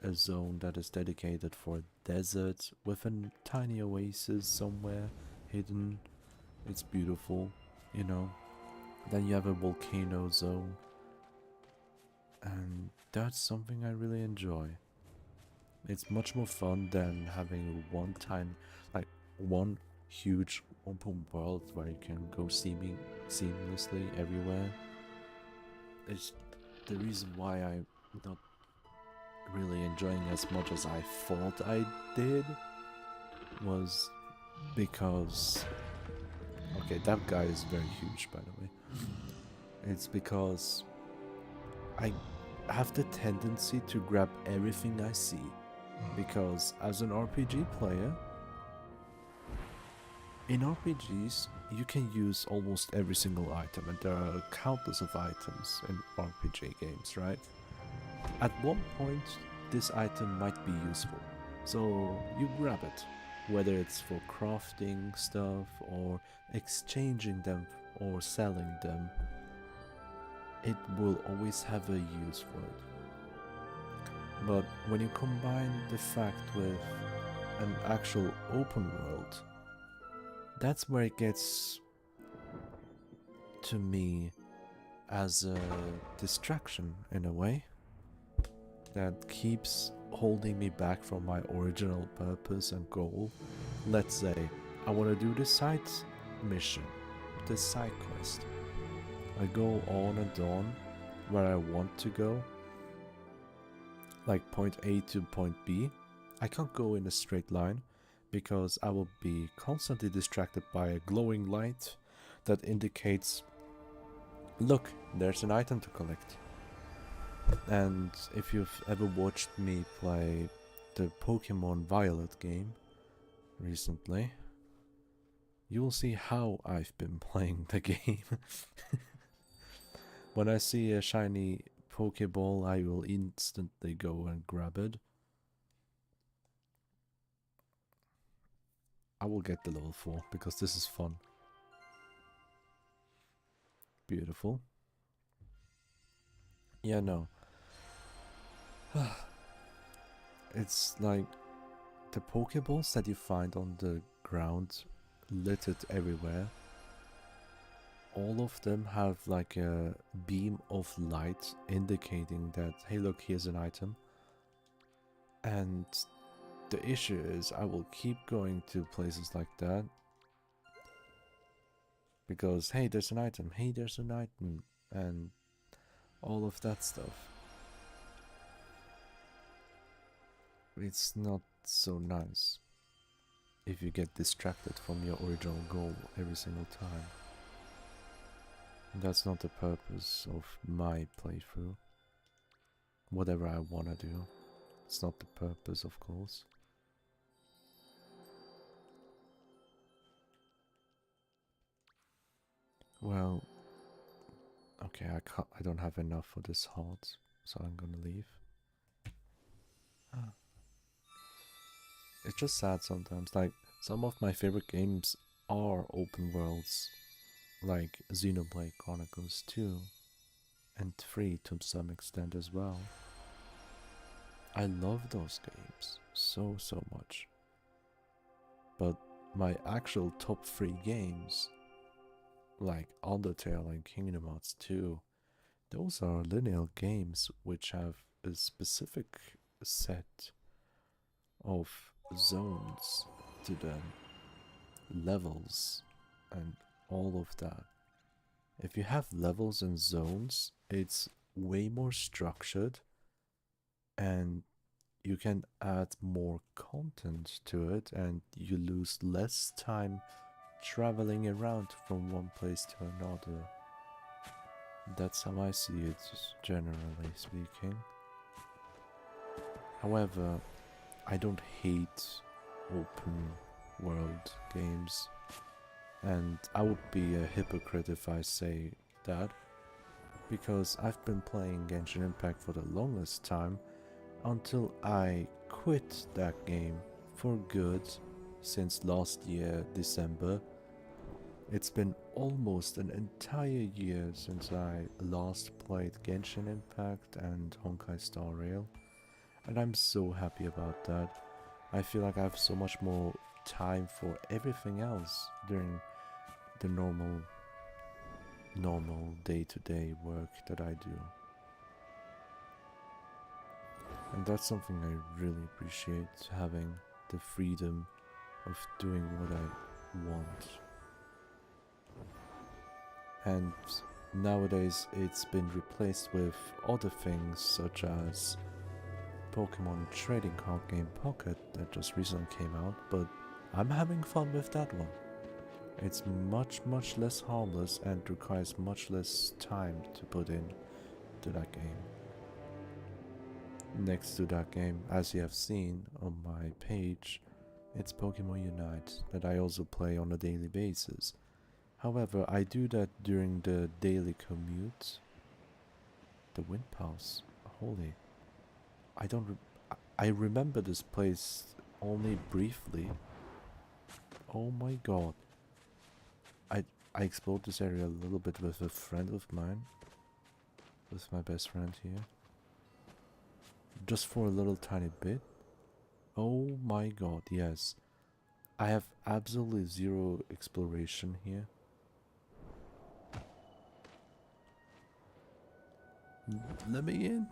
a zone that is dedicated for desert with a tiny oasis somewhere hidden. It's beautiful, you know. Then you have a volcano zone, and that's something I really enjoy. It's much more fun than having one huge open world where you can go seamlessly everywhere. It's the reason why I'm not really enjoying as much as I thought I did was because, okay, that guy is very huge, by the way. It's because I have the tendency to grab everything I see, because as an RPG player, in RPGs you can use almost every single item, and there are countless of items in RPG games, right? At one point this item might be useful, so you grab it, whether it's for crafting stuff or exchanging them or selling them. It will always have a use for it. But when you combine the fact with an actual open world, that's where it gets to me as a distraction in a way that keeps holding me back from my original purpose and goal. Let's say I want to do the side mission, the side quest. I go on and on where I want to go, like point A to point B. I can't go in a straight line because I will be constantly distracted by a glowing light that indicates, look, there's an item to collect. And if you've ever watched me play the Pokemon Violet game recently, you will see how I've been playing the game. When I see a shiny Pokeball, I will instantly go and grab it. I will get the level 4 because this is fun. Beautiful. Yeah, no. It's like the Pokeballs that you find on the ground, littered everywhere. All of them have like a beam of light indicating that, hey look, here's an item. And the issue is I will keep going to places like that because, hey, there's an item, hey, there's an item, and all of that stuff. It's not so nice if you get distracted from your original goal every single time. That's not the purpose of my playthrough. Whatever I wanna do, it's not the purpose, of course. Well, okay, I don't have enough for this heart, so I'm gonna leave. It's just sad sometimes, like, some of my favorite games are open worlds, like Xenoblade Chronicles 2 and 3 to some extent as well. I love those games so much. But my actual top 3 games, like Undertale and Kingdom Hearts 2, those are linear games which have a specific set of zones to them, levels, and all of that. If you have levels and zones, it's way more structured and you can add more content to it and you lose less time traveling around from one place to another. That's how I see it, generally speaking. However, I don't hate open world games, and I would be a hypocrite if I say that, because I've been playing Genshin Impact for the longest time until I quit that game for good since last year, December. It's been almost an entire year since I last played Genshin Impact and Honkai Star Rail, and I'm so happy about that. I feel like I have so much more time for everything else during the normal day-to-day work that I do. And that's something I really appreciate, having the freedom of doing what I want. And nowadays it's been replaced with other things such as Pokemon trading card game Pocket that just recently came out, but I'm having fun with that one. It's much less harmless and requires much less time to put in to that game. Next to that game, as you have seen on my page, it's Pokemon Unite that I also play on a daily basis. However, I do that during the daily commute. The Wind Pulse, holy. I remember this place only briefly. Oh my god. I explored this area a little bit with a friend of mine. With my best friend here. Just for a little tiny bit. Oh my god, yes. I have absolutely zero exploration here. Let me in.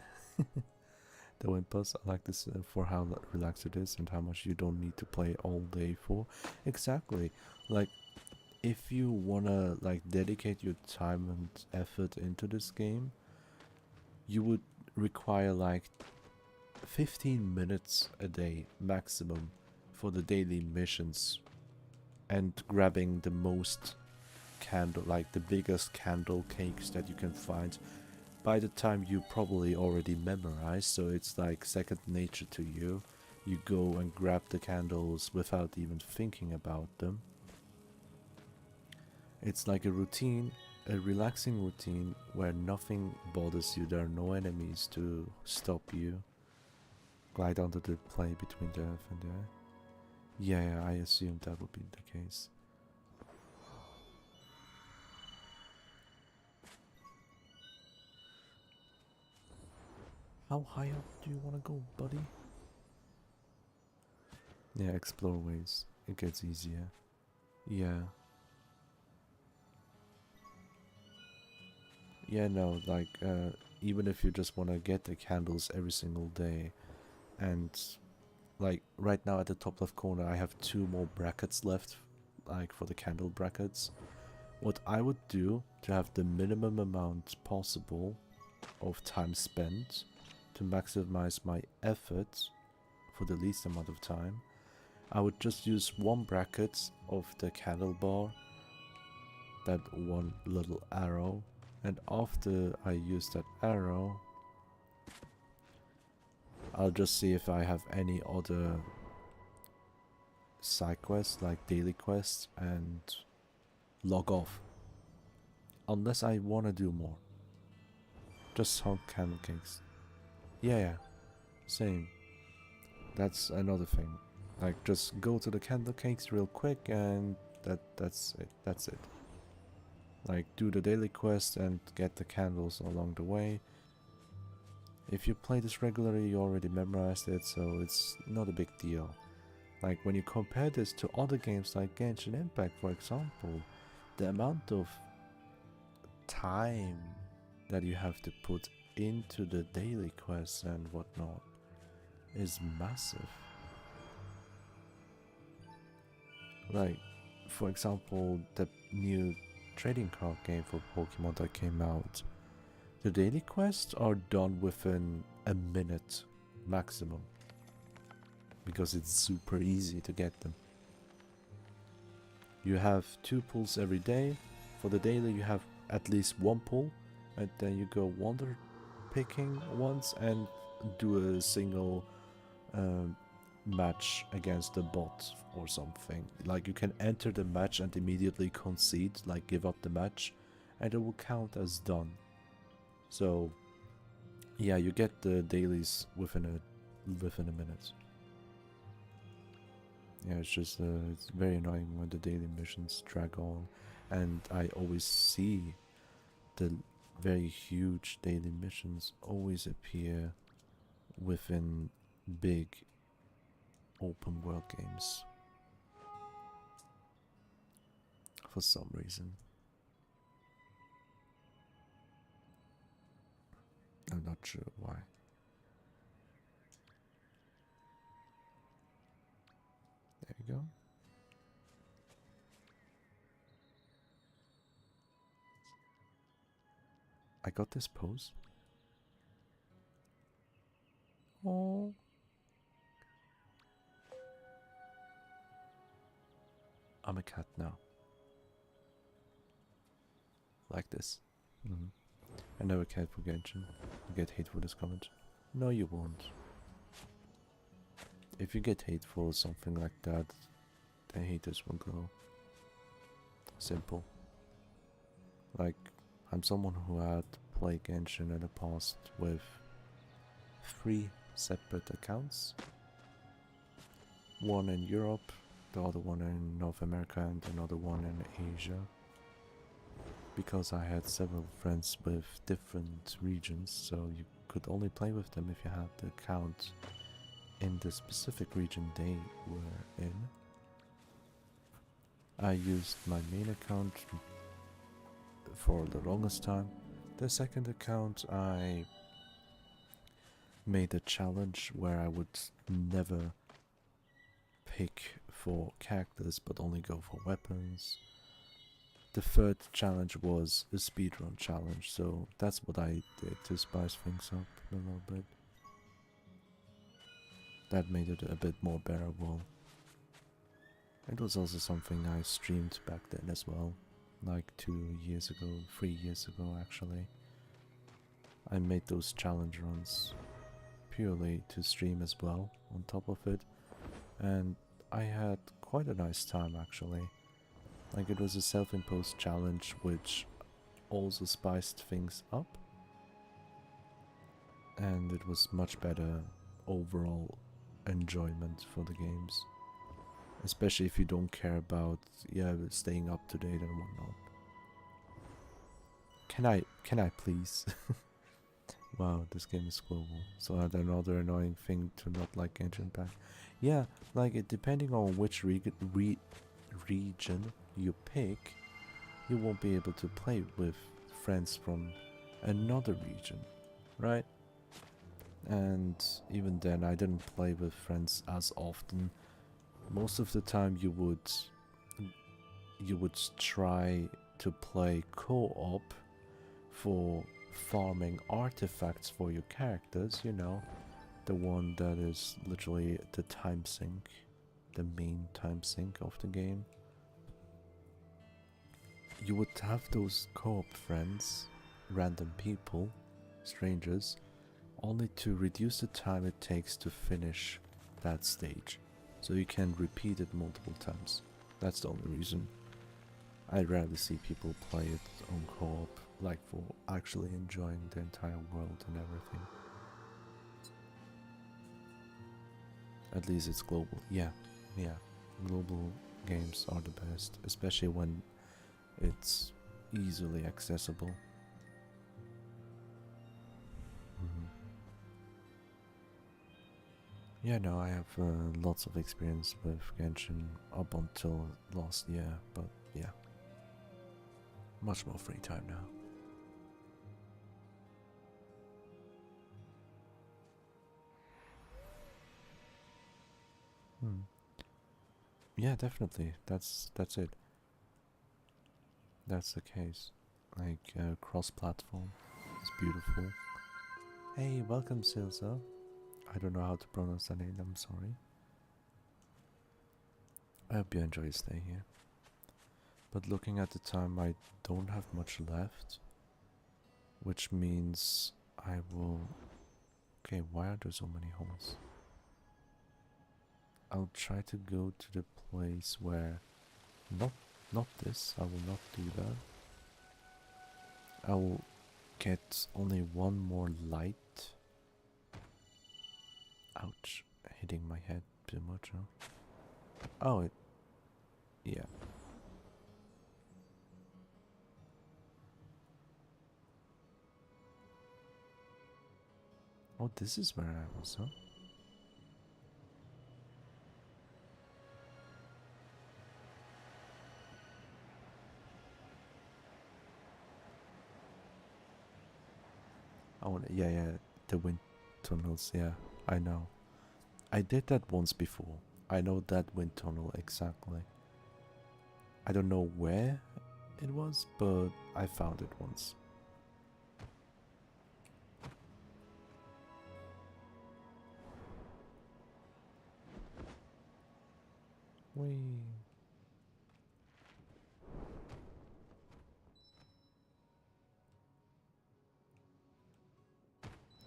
The Wind Pulse, I like this for how relaxed it is and how much you don't need to play all day for. Exactly. Like, if you wanna like dedicate your time and effort into this game, you would require like 15 minutes a day maximum for the daily missions and grabbing the most like the biggest candle cakes that you can find. By the time you probably already memorized, so it's like second nature to you. You go and grab the candles without even thinking about them. It's like a routine, a relaxing routine where nothing bothers you. There are no enemies to stop you. Glide onto the plane between the earth and the air. Yeah, I assumed that would be the case. How high up do you want to go, buddy? Yeah, explore ways. It gets easier. Yeah. Yeah, no, like, even if you just want to get the candles every single day, and like right now at the top left corner I have 2 more brackets left, like for the candle brackets. What I would do to have the minimum amount possible of time spent to maximize my effort for the least amount of time, I would just use 1 bracket of the candle bar, that 1 little arrow, and after I use that arrow, I'll just see if I have any other side quests, like daily quests, and log off. Unless I want to do more. Just some candle cakes. Yeah, same. That's another thing. Like, just go to the candle cakes real quick and that's it. That's it. Like, do the daily quest and get the candles along the way. If you play this regularly, you already memorized it, so it's not a big deal. Like, when you compare this to other games like Genshin Impact, for example, the amount of time that you have to put into the daily quests and whatnot is massive. Like, for example, the new trading card game for Pokemon that came out, the daily quests are done within a minute maximum, because it's super easy to get them. You have 2 pulls every day. For the daily you have at least 1 pull, and then you go wonder picking once and do a single match against a bot or something. Like, you can enter the match and immediately concede, like give up the match, and it will count as done. So yeah, you get the dailies within a minute. Yeah, it's just it's very annoying when the daily missions drag on, and I always see the very huge daily missions always appear within big open world games for some reason. I'm not sure why. There you go. I got this pose. Oh. I'm a cat now. Like this. I never cared for Genshin. You get hate for this comment. No, you won't. If you get hate for something like that, the haters will grow. Simple. Like, I'm someone who had played Genshin in the past with 3 separate accounts. One in Europe, the other one in North America, and another one in Asia. Because I had several friends with different regions, so you could only play with them if you had the account in the specific region they were in. I used my main account for the longest time. The second account, I made a challenge where I would never pick for characters but only go for weapons. The third challenge was a speedrun challenge, so that's what I did to spice things up a little bit. That made it a bit more bearable. It was also something I streamed back then as well, like 2 years ago, 3 years ago actually. I made those challenge runs purely to stream as well on top of it, and I had quite a nice time actually. Like, it was a self-imposed challenge which also spiced things up, and it was much better overall enjoyment for the games, especially if you don't care about staying up to date and whatnot. Can I please? Wow, this game is global. So another annoying thing to not like Genshin Impact. Yeah, like depending on which region you pick, you won't be able to play with friends from another region, right? And even then, I didn't play with friends as often. Most of the time, you would try to play co-op for farming artifacts for your characters, you know, the one that is literally the time sink, the main time sink of the game. You would have those co-op friends, random people, strangers, only to reduce the time it takes to finish that stage, so you can repeat it multiple times. That's the only reason. I'd rather see people play it on co-op, like for actually enjoying the entire world and everything. At least it's global. Yeah, yeah. Global games are the best, especially when it's easily accessible. Mhm. Yeah, no, I have lots of experience with Genshin up until last year, but yeah, much more free time now. Hmm. Yeah, definitely. That's it. That's the case. Like cross-platform is beautiful. Hey, welcome, Silza. I don't know how to pronounce that name. I'm sorry. I hope you enjoy your stay here. But looking at the time, I don't have much left, which means I will. Okay, why are there so many holes? I'll try to go to the place where not not this. I will not do that. I will get only one more light. Ouch, hitting my head too much, huh? Oh, yeah. Oh, this is where I was, huh? Oh, yeah, yeah, the wind tunnels, yeah, I know. I did that once before. I know that wind tunnel exactly. I don't know where it was, but I found it once. Whee.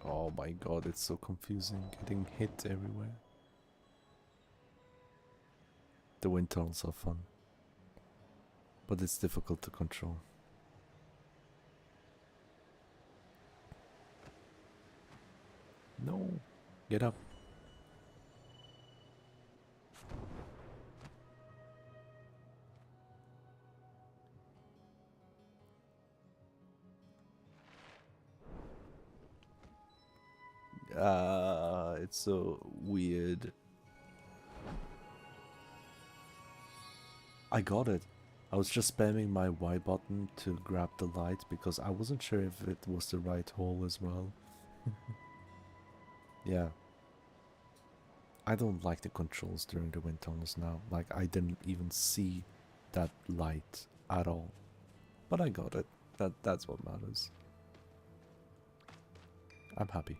Oh my god, it's so confusing getting hit everywhere. The wind tunnels are fun, but it's difficult to control. No, get up. It's so weird. I got it. I was just spamming my Y button to grab the light because I wasn't sure if it was the right hole as well. Yeah. I don't like the controls during the wind tunnels now. Like, I didn't even see that light at all. But I got it. That's what matters. I'm happy.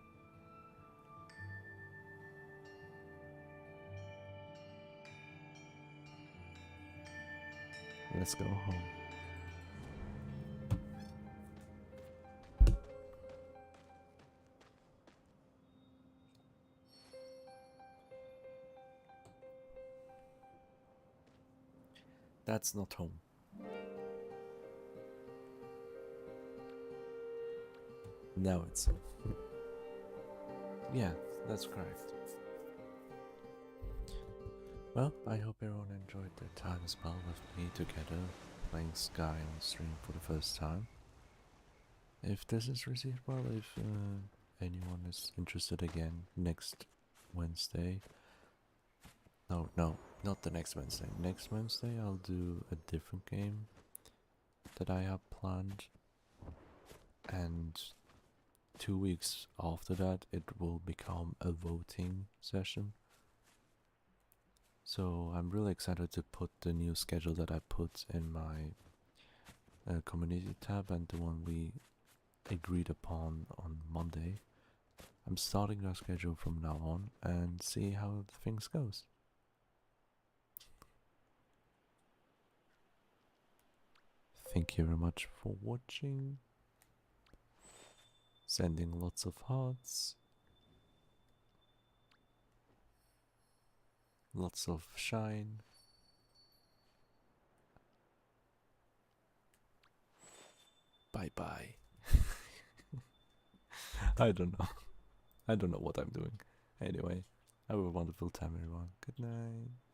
Let's go home. That's not home. Now it's home. Yeah, that's correct. Well, I hope everyone enjoyed their time as well with me together, playing Sky on stream for the first time. If this is received well, if anyone is interested again next Wednesday, No, no, not the next Wednesday. Next Wednesday I'll do a different game that I have planned, and 2 weeks after that it will become a voting session. So I'm really excited to put the new schedule that I put in my community tab and the one we agreed upon on Monday. I'm starting that schedule from now on and see how things goes. Thank you very much for watching. Sending lots of hearts. Lots of shine. Bye bye. I don't know. I don't know what I'm doing. Anyway, have a wonderful time, everyone. Good night.